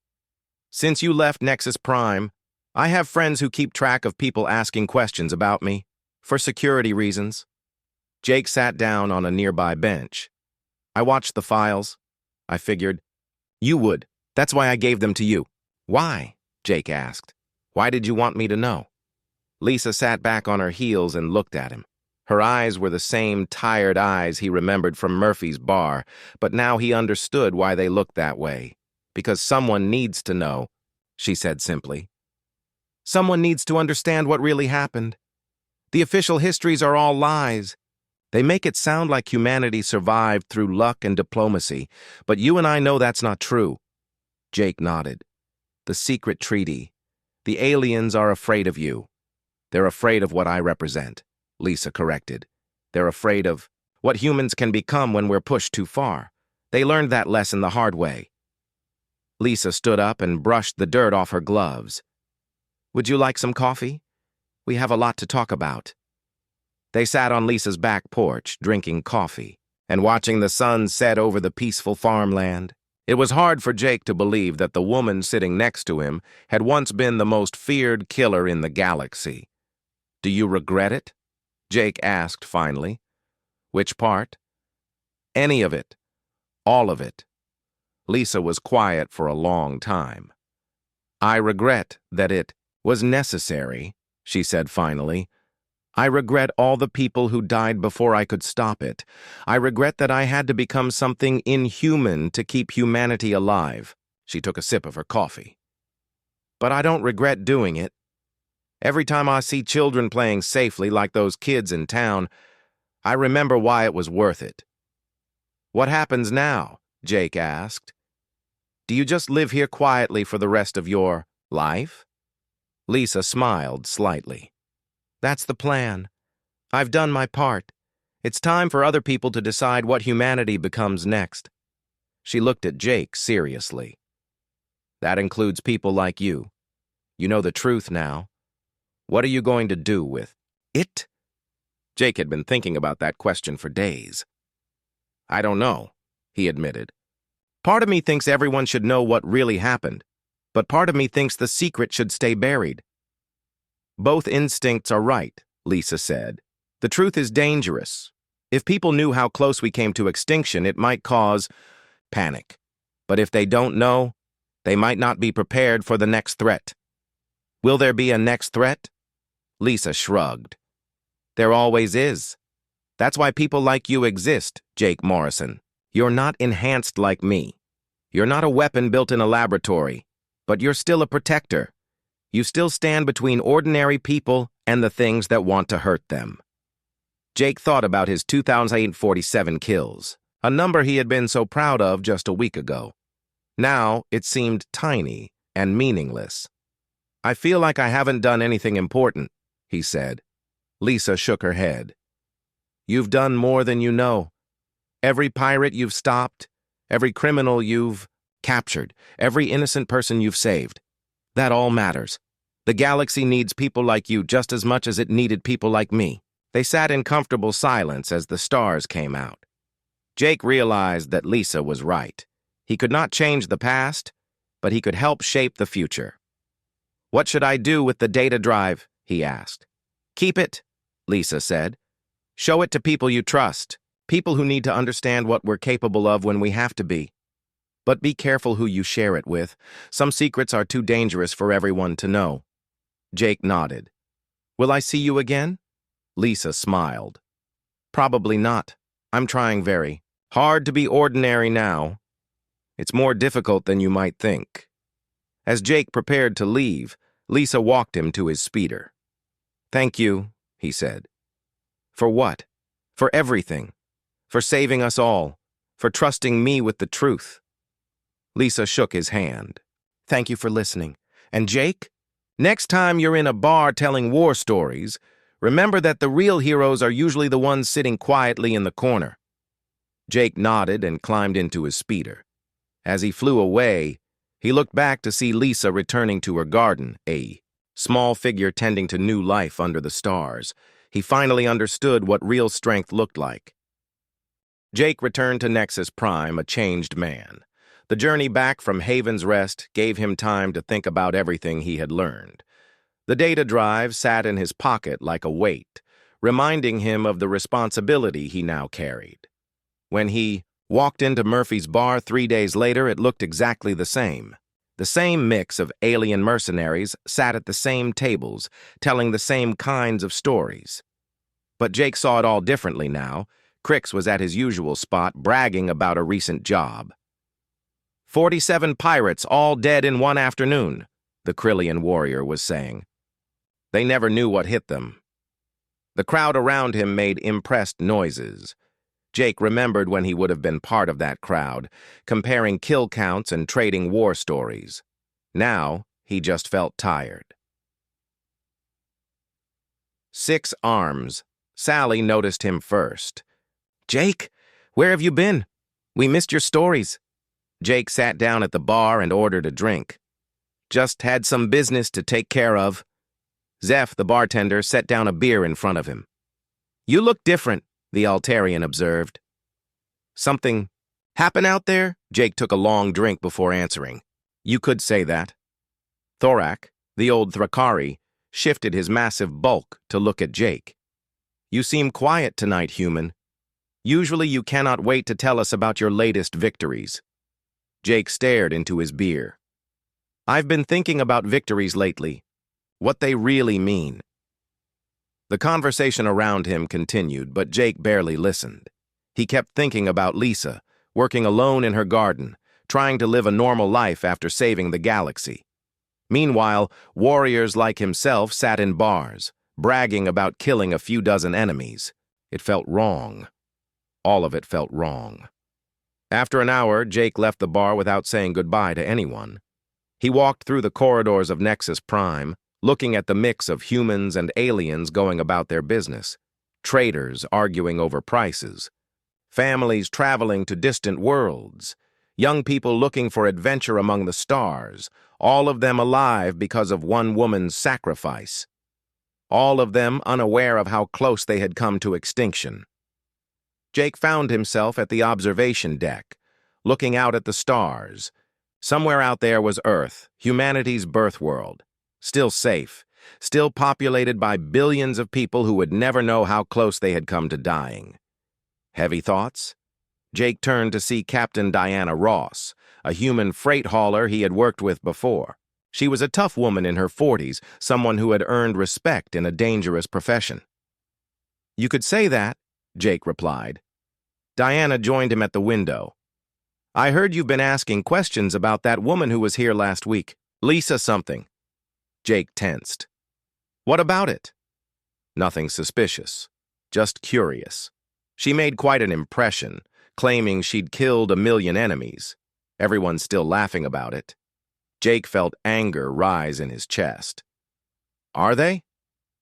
Since you left Nexus Prime, I have friends who keep track of people asking questions about me, for security reasons. Jake sat down on a nearby bench. I watched the files. I figured, you would. That's why I gave them to you. Why? Jake asked. Why did you want me to know? Lisa sat back on her heels and looked at him. Her eyes were the same tired eyes he remembered from Murphy's bar, but now he understood why they looked that way. Because someone needs to know, she said simply. Someone needs to understand what really happened. The official histories are all lies. They make it sound like humanity survived through luck and diplomacy, but you and I know that's not true. Jake nodded. The secret treaty. The aliens are afraid of you. They're afraid of what I represent, Lisa corrected. They're afraid of what humans can become when we're pushed too far. They learned that lesson the hard way. Lisa stood up and brushed the dirt off her gloves. Would you like some coffee? We have a lot to talk about. They sat on Lisa's back porch, drinking coffee, and watching the sun set over the peaceful farmland. It was hard for Jake to believe that the woman sitting next to him had once been the most feared killer in the galaxy. Do you regret it? Jake asked finally. Which part? Any of it. All of it. Lisa was quiet for a long time. I regret that it was necessary, she said finally. I regret all the people who died before I could stop it. I regret that I had to become something inhuman to keep humanity alive. She took a sip of her coffee. But I don't regret doing it. Every time I see children playing safely like those kids in town, I remember why it was worth it. What happens now? Jake asked. Do you just live here quietly for the rest of your life? Lisa smiled slightly. That's the plan. I've done my part. It's time for other people to decide what humanity becomes next. She looked at Jake seriously. That includes people like you. You know the truth now. What are you going to do with it? Jake had been thinking about that question for days. I don't know, he admitted. Part of me thinks everyone should know what really happened, but part of me thinks the secret should stay buried. Both instincts are right, Lisa said. The truth is dangerous. If people knew how close we came to extinction, it might cause panic. But if they don't know, they might not be prepared for the next threat. Will there be a next threat? Lisa shrugged. There always is. That's why people like you exist, Jake Morrison. You're not enhanced like me. You're not a weapon built in a laboratory, but you're still a protector. You still stand between ordinary people and the things that want to hurt them. Jake thought about his 2,847 kills, a number he had been so proud of just a week ago. Now it seemed tiny and meaningless. I feel like I haven't done anything important, he said. Lisa shook her head. You've done more than you know. Every pirate you've stopped, every criminal you've captured, every innocent person you've saved. That all matters. The galaxy needs people like you just as much as it needed people like me. They sat in comfortable silence as the stars came out. Jake realized that Lisa was right. He could not change the past, but he could help shape the future. What should I do with the data drive? He asked. Keep it, Lisa said. Show it to people you trust, people who need to understand what we're capable of when we have to be. But be careful who you share it with. Some secrets are too dangerous for everyone to know. Jake nodded. Will I see you again? Lisa smiled. Probably not. I'm trying very hard to be ordinary now. It's more difficult than you might think. As Jake prepared to leave, Lisa walked him to his speeder. Thank you, he said. For what? For everything. For saving us all. For trusting me with the truth. Lisa shook his hand. Thank you for listening. And Jake, next time you're in a bar telling war stories, remember that the real heroes are usually the ones sitting quietly in the corner. Jake nodded and climbed into his speeder. As he flew away, he looked back to see Lisa returning to her garden, a small figure tending to new life under the stars. He finally understood what real strength looked like. Jake returned to Nexus Prime a changed man. The journey back from Haven's Rest gave him time to think about everything he had learned. The data drive sat in his pocket like a weight, reminding him of the responsibility he now carried. When he walked into Murphy's bar 3 days later, it looked exactly the same. The same mix of alien mercenaries sat at the same tables, telling the same kinds of stories. But Jake saw it all differently now. Crix was at his usual spot, bragging about a recent job. 47 pirates, all dead in one afternoon, the Krillian warrior was saying. They never knew what hit them. The crowd around him made impressed noises. Jake remembered when he would have been part of that crowd, comparing kill counts and trading war stories. Now, he just felt tired. 6 arms. Sally noticed him first. Jake, where have you been? We missed your stories. Jake sat down at the bar and ordered a drink. Just had some business to take care of. Zeph, the bartender, set down a beer in front of him. You look different, the Altarian observed. Something happen out there? Jake took a long drink before answering. You could say that. Thorak, the old Thrakari, shifted his massive bulk to look at Jake. You seem quiet tonight, human. Usually you cannot wait to tell us about your latest victories. Jake stared into his beer. I've been thinking about victories lately. What they really mean. The conversation around him continued, but Jake barely listened. He kept thinking about Lisa, working alone in her garden, trying to live a normal life after saving the galaxy. Meanwhile, warriors like himself sat in bars, bragging about killing a few dozen enemies. It felt wrong. All of it felt wrong. After an hour, Jake left the bar without saying goodbye to anyone. He walked through the corridors of Nexus Prime, looking at the mix of humans and aliens going about their business, traders arguing over prices, families traveling to distant worlds, young people looking for adventure among the stars, all of them alive because of one woman's sacrifice, all of them unaware of how close they had come to extinction. Jake found himself at the observation deck, looking out at the stars. Somewhere out there was Earth, humanity's birth world. Still safe, still populated by billions of people who would never know how close they had come to dying. Heavy thoughts? Jake turned to see Captain Diana Ross, a human freight hauler he had worked with before. She was a tough woman in her 40s, someone who had earned respect in a dangerous profession. You could say that, Jake replied. Diana joined him at the window. I heard you've been asking questions about that woman who was here last week. Lisa something. Jake tensed. What about it? Nothing suspicious, just curious. She made quite an impression, claiming she'd killed 1 million enemies. Everyone's still laughing about it. Jake felt anger rise in his chest. Are they?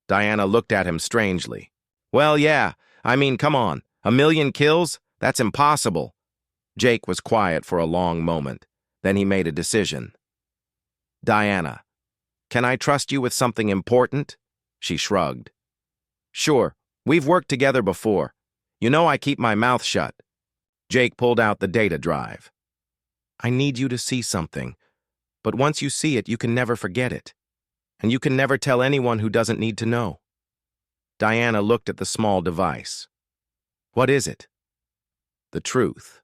Diana looked at him strangely. Well, yeah, I mean, come on, 1 million kills? That's impossible. Jake was quiet for a long moment. Then he made a decision. Diana, can I trust you with something important? She shrugged. Sure, we've worked together before. You know I keep my mouth shut. Jake pulled out the data drive. I need you to see something, but once you see it, you can never forget it. And you can never tell anyone who doesn't need to know. Diana looked at the small device. What is it? The truth.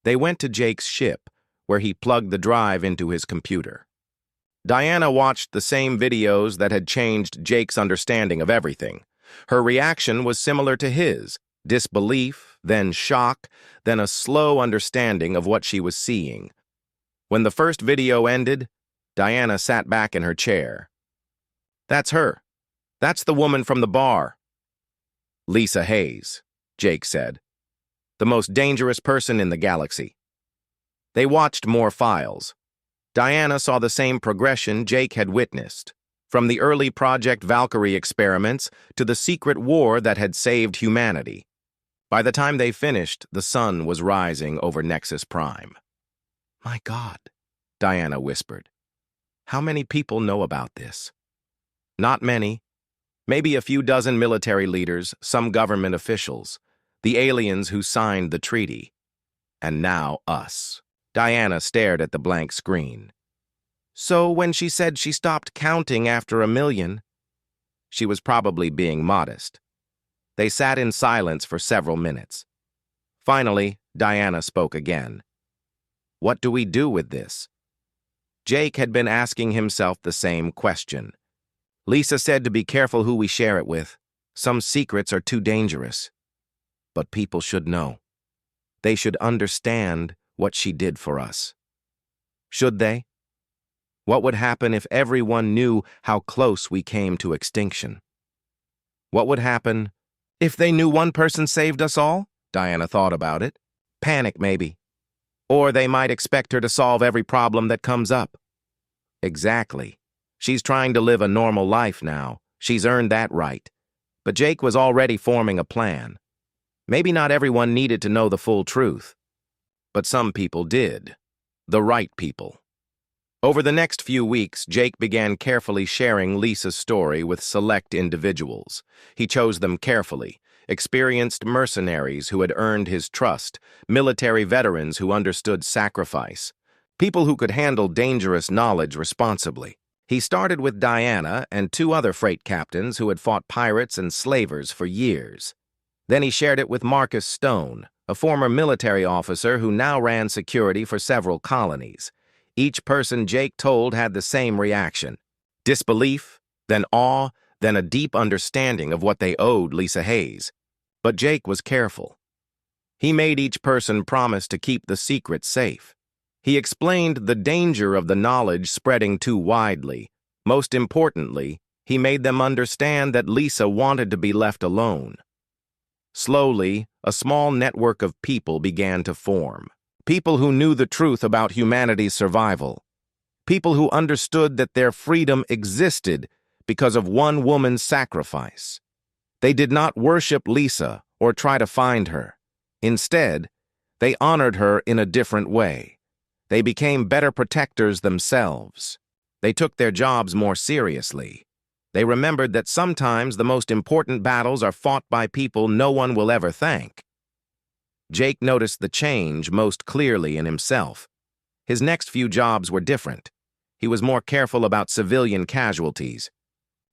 They went to Jake's ship, where he plugged the drive into his computer. Diana watched the same videos that had changed Jake's understanding of everything. Her reaction was similar to his, disbelief, then shock, then a slow understanding of what she was seeing. When the first video ended, Diana sat back in her chair. That's her. That's the woman from the bar. Lisa Hayes, Jake said. The most dangerous person in the galaxy. They watched more files. Diana saw the same progression Jake had witnessed, from the early Project Valkyrie experiments to the secret war that had saved humanity. By the time they finished, the sun was rising over Nexus Prime. My God, Diana whispered. How many people know about this? Not many. Maybe a few dozen military leaders, some government officials. the aliens who signed the treaty. And now us. Diana stared at the blank screen. So when she said she stopped counting after 1,000,000, she was probably being modest. They sat in silence for several minutes. Finally, Diana spoke again. What do we do with this? Jake had been asking himself the same question. Lisa said to be careful who we share it with. Some secrets are too dangerous. But people should know. They should understand what she did for us. Should they? What would happen if everyone knew how close we came to extinction? What would happen if they knew one person saved us all? Diana thought about it. Panic, maybe. Or they might expect her to solve every problem that comes up. Exactly. She's trying to live a normal life now. She's earned that right. But Jake was already forming a plan. Maybe not everyone needed to know the full truth. But some people did. The right people. Over the next few weeks, Jake began carefully sharing Lisa's story with select individuals. He chose them carefully. Experienced mercenaries who had earned his trust, military veterans who understood sacrifice, people who could handle dangerous knowledge responsibly. He started with Diana and 2 other freight captains who had fought pirates and slavers for years. Then he shared it with Marcus Stone, a former military officer who now ran security for several colonies. Each person Jake told had the same reaction. Disbelief, then awe, then a deep understanding of what they owed Lisa Hayes. But Jake was careful. He made each person promise to keep the secret safe. He explained the danger of the knowledge spreading too widely. Most importantly, he made them understand that Lisa wanted to be left alone. Slowly, a small network of people began to form. People who knew the truth about humanity's survival. People who understood that their freedom existed because of one woman's sacrifice. They did not worship Lisa or try to find her. Instead, they honored her in a different way. They became better protectors themselves. They took their jobs more seriously. They remembered that sometimes the most important battles are fought by people no one will ever thank. Jake noticed the change most clearly in himself. His next few jobs were different. He was more careful about civilian casualties.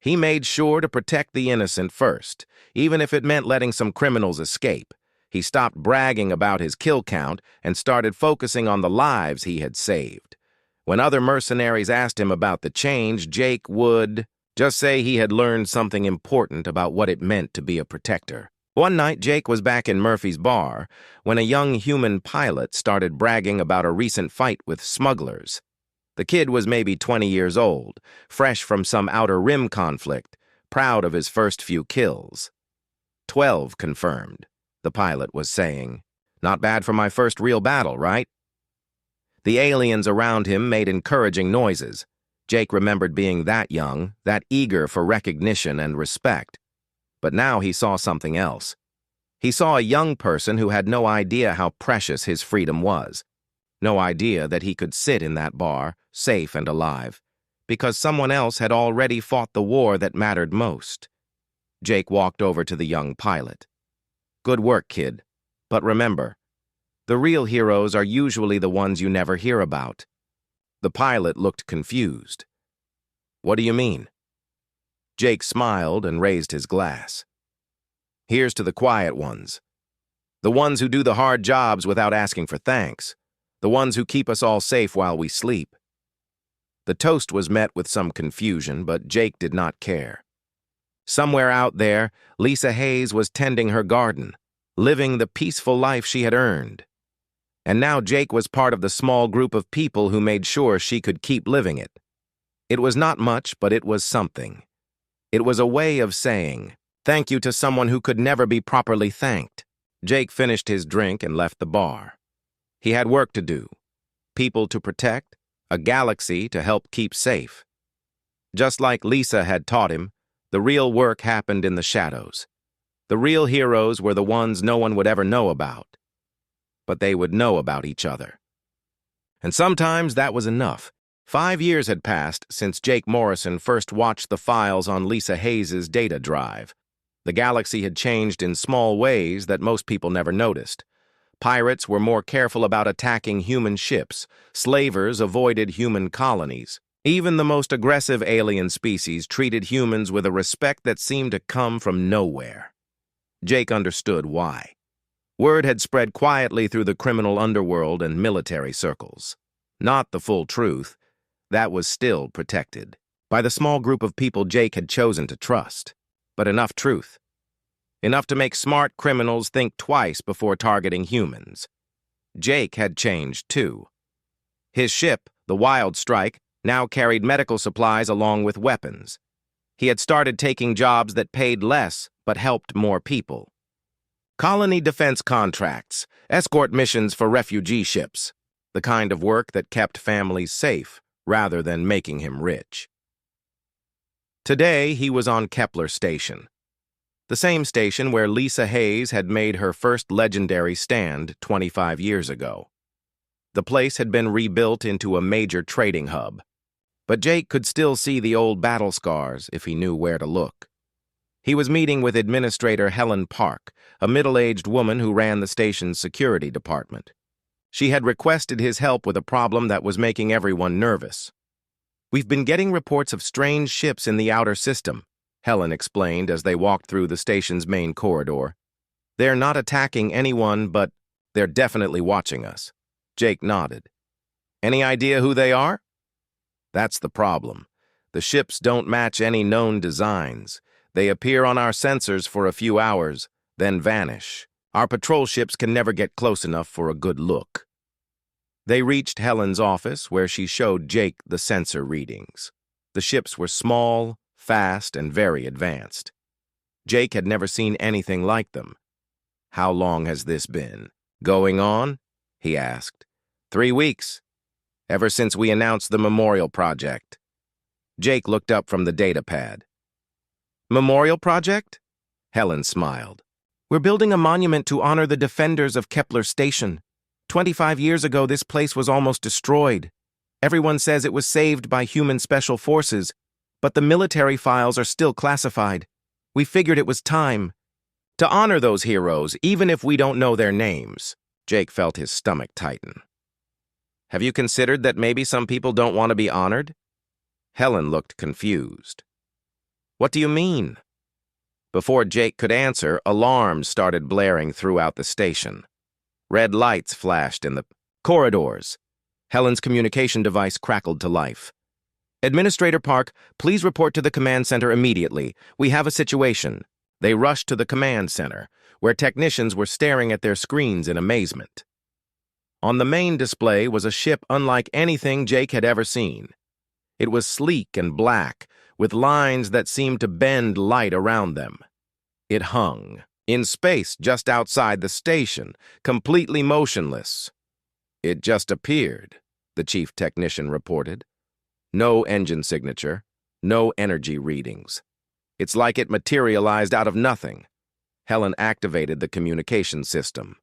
He made sure to protect the innocent first, even if it meant letting some criminals escape. He stopped bragging about his kill count and started focusing on the lives he had saved. When other mercenaries asked him about the change, Jake would just say he had learned something important about what it meant to be a protector. One night, Jake was back in Murphy's bar when a young human pilot started bragging about a recent fight with smugglers. The kid was maybe 20 years old, fresh from some Outer Rim conflict, proud of his first few kills. 12 confirmed, the pilot was saying. Not bad for my first real battle, right? The aliens around him made encouraging noises. Jake remembered being that young, that eager for recognition and respect. But now he saw something else. He saw a young person who had no idea how precious his freedom was. No idea that he could sit in that bar, safe and alive, because someone else had already fought the war that mattered most. Jake walked over to the young pilot. Good work, kid. But remember, the real heroes are usually the ones you never hear about. The pilot looked confused. What do you mean? Jake smiled and raised his glass. Here's to the quiet ones. The ones who do the hard jobs without asking for thanks. The ones who keep us all safe while we sleep. The toast was met with some confusion, but Jake did not care. Somewhere out there, Lisa Hayes was tending her garden, living the peaceful life she had earned. And now Jake was part of the small group of people who made sure she could keep living it. It was not much, but it was something. It was a way of saying thank you to someone who could never be properly thanked. Jake finished his drink and left the bar. He had work to do, people to protect, a galaxy to help keep safe. Just like Lisa had taught him, the real work happened in the shadows. The real heroes were the ones no one would ever know about. But they would know about each other. And sometimes that was enough. 5 years had passed since Jake Morrison first watched the files on Lisa Hayes' data drive. The galaxy had changed in small ways that most people never noticed. Pirates were more careful about attacking human ships. Slavers avoided human colonies. Even the most aggressive alien species treated humans with a respect that seemed to come from nowhere. Jake understood why. Word had spread quietly through the criminal underworld and military circles. Not the full truth. That was still protected by the small group of people Jake had chosen to trust. But enough truth. Enough to make smart criminals think twice before targeting humans. Jake had changed, too. His ship, the Wild Strike, now carried medical supplies along with weapons. He had started taking jobs that paid less but helped more people. Colony defense contracts, escort missions for refugee ships, the kind of work that kept families safe rather than making him rich. Today, he was on Kepler Station, the same station where Lisa Hayes had made her first legendary stand 25 years ago. The place had been rebuilt into a major trading hub, but Jake could still see the old battle scars if he knew where to look. He was meeting with Administrator Helen Park, a middle-aged woman who ran the station's security department. She had requested his help with a problem that was making everyone nervous. "We've been getting reports of strange ships in the outer system," Helen explained as they walked through the station's main corridor. "They're not attacking anyone, but they're definitely watching us." Jake nodded. "Any idea who they are?" "That's the problem. The ships don't match any known designs. They appear on our sensors for a few hours, then vanish. Our patrol ships can never get close enough for a good look." They reached Helen's office, where she showed Jake the sensor readings. The ships were small, fast, and very advanced. Jake had never seen anything like them. "How long has this been going on?" he asked. 3 weeks. Ever since we announced the Memorial Project." Jake looked up from the data pad. "Memorial Project?" Helen smiled. "We're building a monument to honor the defenders of Kepler Station. 25 years ago, this place was almost destroyed. Everyone says it was saved by human special forces, but the military files are still classified. We figured it was time to honor those heroes, even if we don't know their names." Jake felt his stomach tighten. "Have you considered that maybe some people don't want to be honored?" Helen looked confused. "What do you mean?" Before Jake could answer, alarms started blaring throughout the station. Red lights flashed in the corridors. Helen's communication device crackled to life. "Administrator Park, please report to the command center immediately. We have a situation." They rushed to the command center, where technicians were staring at their screens in amazement. On the main display was a ship unlike anything Jake had ever seen. It was sleek and black, with lines that seemed to bend light around them. It hung in space just outside the station, completely motionless. "It just appeared," the chief technician reported. "No engine signature, no energy readings. It's like it materialized out of nothing." Helen activated the communication system.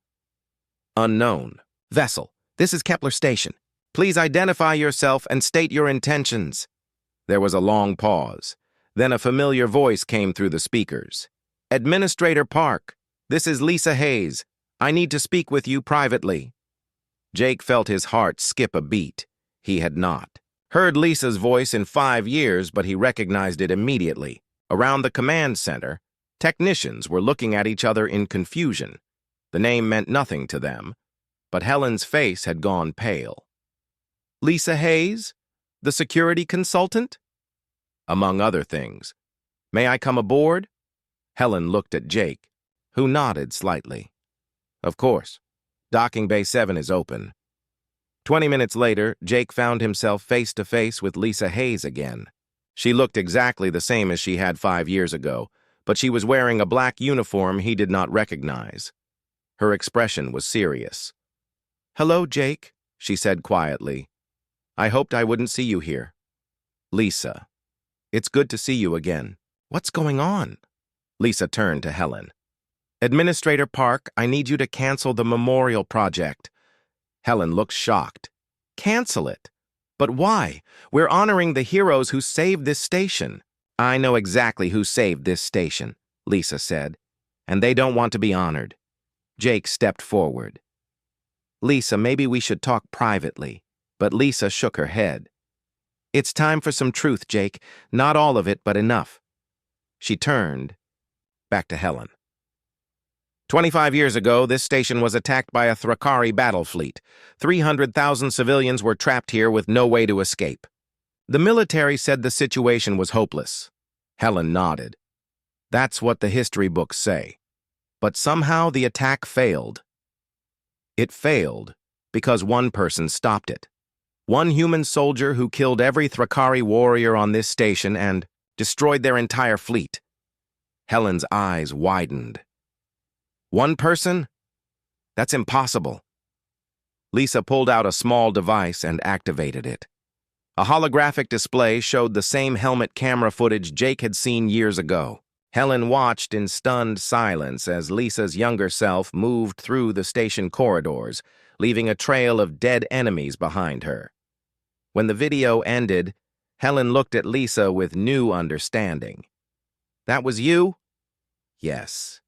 "Unknown. Vessel, this is Kepler Station. Please identify yourself and state your intentions." There was a long pause. Then a familiar voice came through the speakers. "Administrator Park, this is Lisa Hayes. I need to speak with you privately." Jake felt his heart skip a beat. He had not heard Lisa's voice in 5 years, but he recognized it immediately. Around the command center, technicians were looking at each other in confusion. The name meant nothing to them, but Helen's face had gone pale. "Lisa Hayes? The security consultant?" "Among other things. May I come aboard?" Helen looked at Jake, who nodded slightly. "Of course. Docking Bay 7 is open." 20 minutes later, Jake found himself face-to-face with Lisa Hayes again. She looked exactly the same as she had 5 years ago, but she was wearing a black uniform he did not recognize. Her expression was serious. "Hello, Jake," she said quietly. "I hoped I wouldn't see you here." "Lisa, it's good to see you again. What's going on?" Lisa turned to Helen. "Administrator Park, I need you to cancel the Memorial Project." Helen looked shocked. "Cancel it? But why? We're honoring the heroes who saved this station." "I know exactly who saved this station. Lisa said, "and they don't want to be honored." Jake stepped forward. "Lisa, maybe we should talk privately." But Lisa shook her head. "It's time for some truth, Jake. Not all of it, but enough." She turned back to Helen. 25 years ago, this station was attacked by a Thrakari battle fleet. 300,000 civilians were trapped here with no way to escape. The military said the situation was hopeless. Helen nodded. "That's what the history books say. But somehow the attack failed." It failed because one person stopped it. One human soldier who killed every Thrakari warrior on this station and destroyed their entire fleet. Helen's eyes widened. "One person? That's impossible." Lisa pulled out a small device and activated it. A holographic display showed the same helmet camera footage Jake had seen years ago. Helen watched in stunned silence as Lisa's younger self moved through the station corridors, leaving a trail of dead enemies behind her. When the video ended, Helen looked at Lisa with new understanding. "That was you?" "Yes.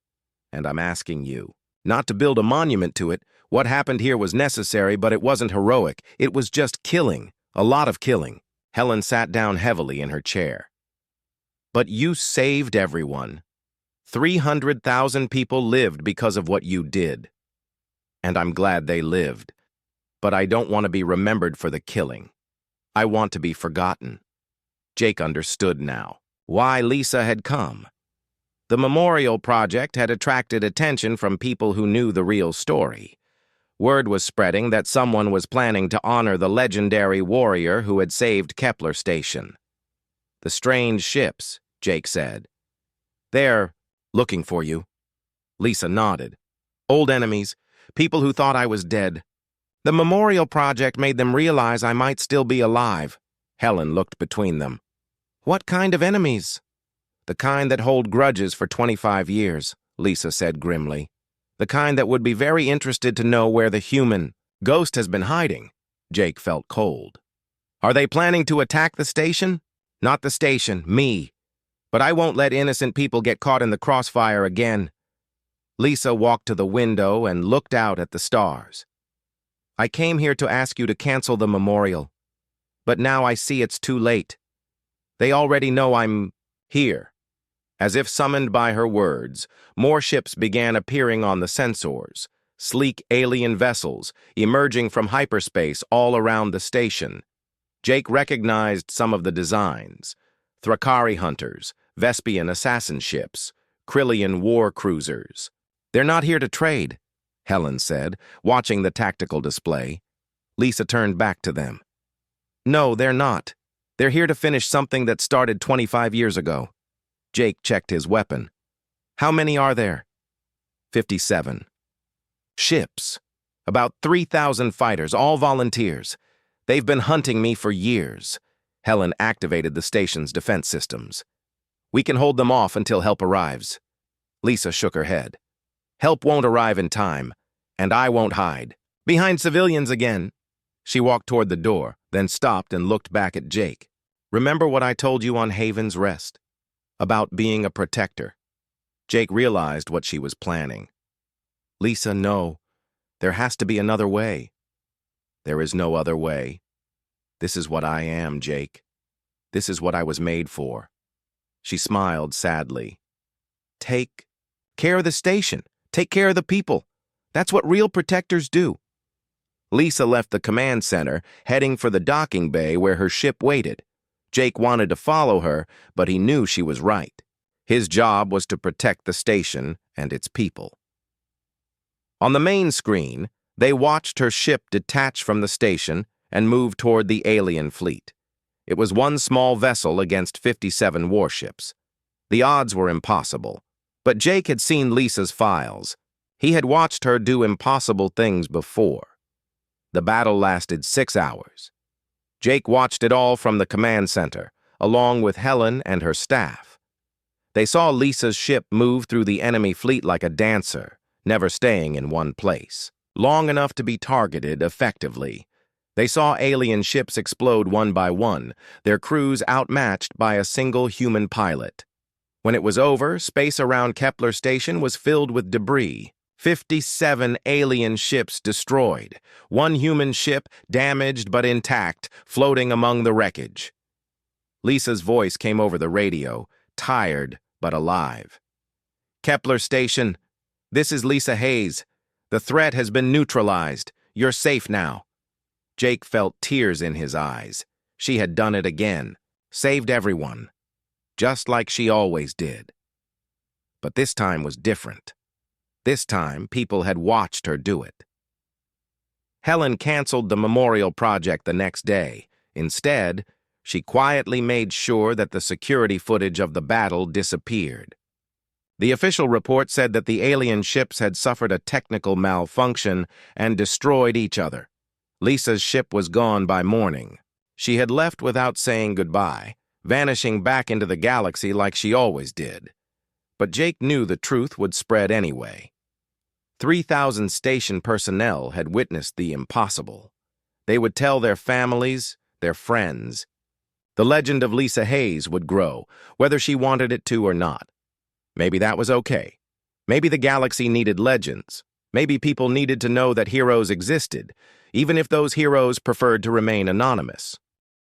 And I'm asking you, not to build a monument to it. What happened here was necessary, but it wasn't heroic. It was just killing. A lot of killing." Helen sat down heavily in her chair. "But you saved everyone. 300,000 people lived because of what you did. And I'm glad they lived. But I don't want to be remembered for the killing. I want to be forgotten." Jake understood now why Lisa had come. The memorial project had attracted attention from people who knew the real story. Word was spreading that someone was planning to honor the legendary warrior who had saved Kepler Station. "The strange ships," Jake said. "They're looking for you." Lisa nodded. "Old enemies, people who thought I was dead. The memorial project made them realize I might still be alive." Helen looked between them. "What kind of enemies?" "The kind that hold grudges for 25 years, Lisa said grimly. "The kind that would be very interested to know where the human ghost has been hiding." Jake felt cold. "Are they planning to attack the station?" "Not the station, me. But I won't let innocent people get caught in the crossfire again." Lisa walked to the window and looked out at the stars. "I came here to ask you to cancel the memorial. But now I see it's too late. They already know I'm here." As if summoned by her words, more ships began appearing on the sensors, sleek alien vessels emerging from hyperspace all around the station. Jake recognized some of the designs: Thrakari hunters, Vespian assassin ships, Krillian war cruisers. "They're not here to trade," Helen said, watching the tactical display. Lisa turned back to them. "No, they're not. They're here to finish something that started 25 years ago." Jake checked his weapon. "How many are there?" 57. "Ships. About 3,000 fighters, all volunteers. They've been hunting me for years." Helen activated the station's defense systems. "We can hold them off until help arrives." Lisa shook her head. "Help won't arrive in time, and I won't hide. Behind civilians again." She walked toward the door, then stopped and looked back at Jake. "Remember what I told you on Haven's Rest? About being a protector?" Jake realized what she was planning. "Lisa, no. There has to be another way." "There is no other way. This is what I am, Jake. This is what I was made for." She smiled sadly. "Take care of the station. Take care of the people. That's what real protectors do." Lisa left the command center, heading for the docking bay where her ship waited. Jake wanted to follow her, but he knew she was right. His job was to protect the station and its people. On the main screen, they watched her ship detach from the station and move toward the alien fleet. It was one small vessel against 57 warships. The odds were impossible, but Jake had seen Lisa's files. He had watched her do impossible things before. The battle lasted 6 hours. Jake watched it all from the command center, along with Helen and her staff. They saw Lisa's ship move through the enemy fleet like a dancer, never staying in one place, long enough to be targeted effectively. They saw alien ships explode one by one, their crews outmatched by a single human pilot. When it was over, space around Kepler Station was filled with debris. 57 alien ships destroyed. One human ship, damaged but intact, floating among the wreckage. Lisa's voice came over the radio, tired but alive. Kepler Station, this is Lisa Hayes. The threat has been neutralized. You're safe now. Jake felt tears in his eyes. She had done it again. Saved everyone. Just like she always did. But this time was different. This time, people had watched her do it. Helen canceled the memorial project the next day. Instead, she quietly made sure that the security footage of the battle disappeared. The official report said that the alien ships had suffered a technical malfunction and destroyed each other. Lisa's ship was gone by morning. She had left without saying goodbye, vanishing back into the galaxy like she always did. But Jake knew the truth would spread anyway. 3,000 station personnel had witnessed the impossible. They would tell their families, their friends. The legend of Lisa Hayes would grow, whether she wanted it to or not. Maybe that was okay. Maybe the galaxy needed legends. Maybe people needed to know that heroes existed, even if those heroes preferred to remain anonymous.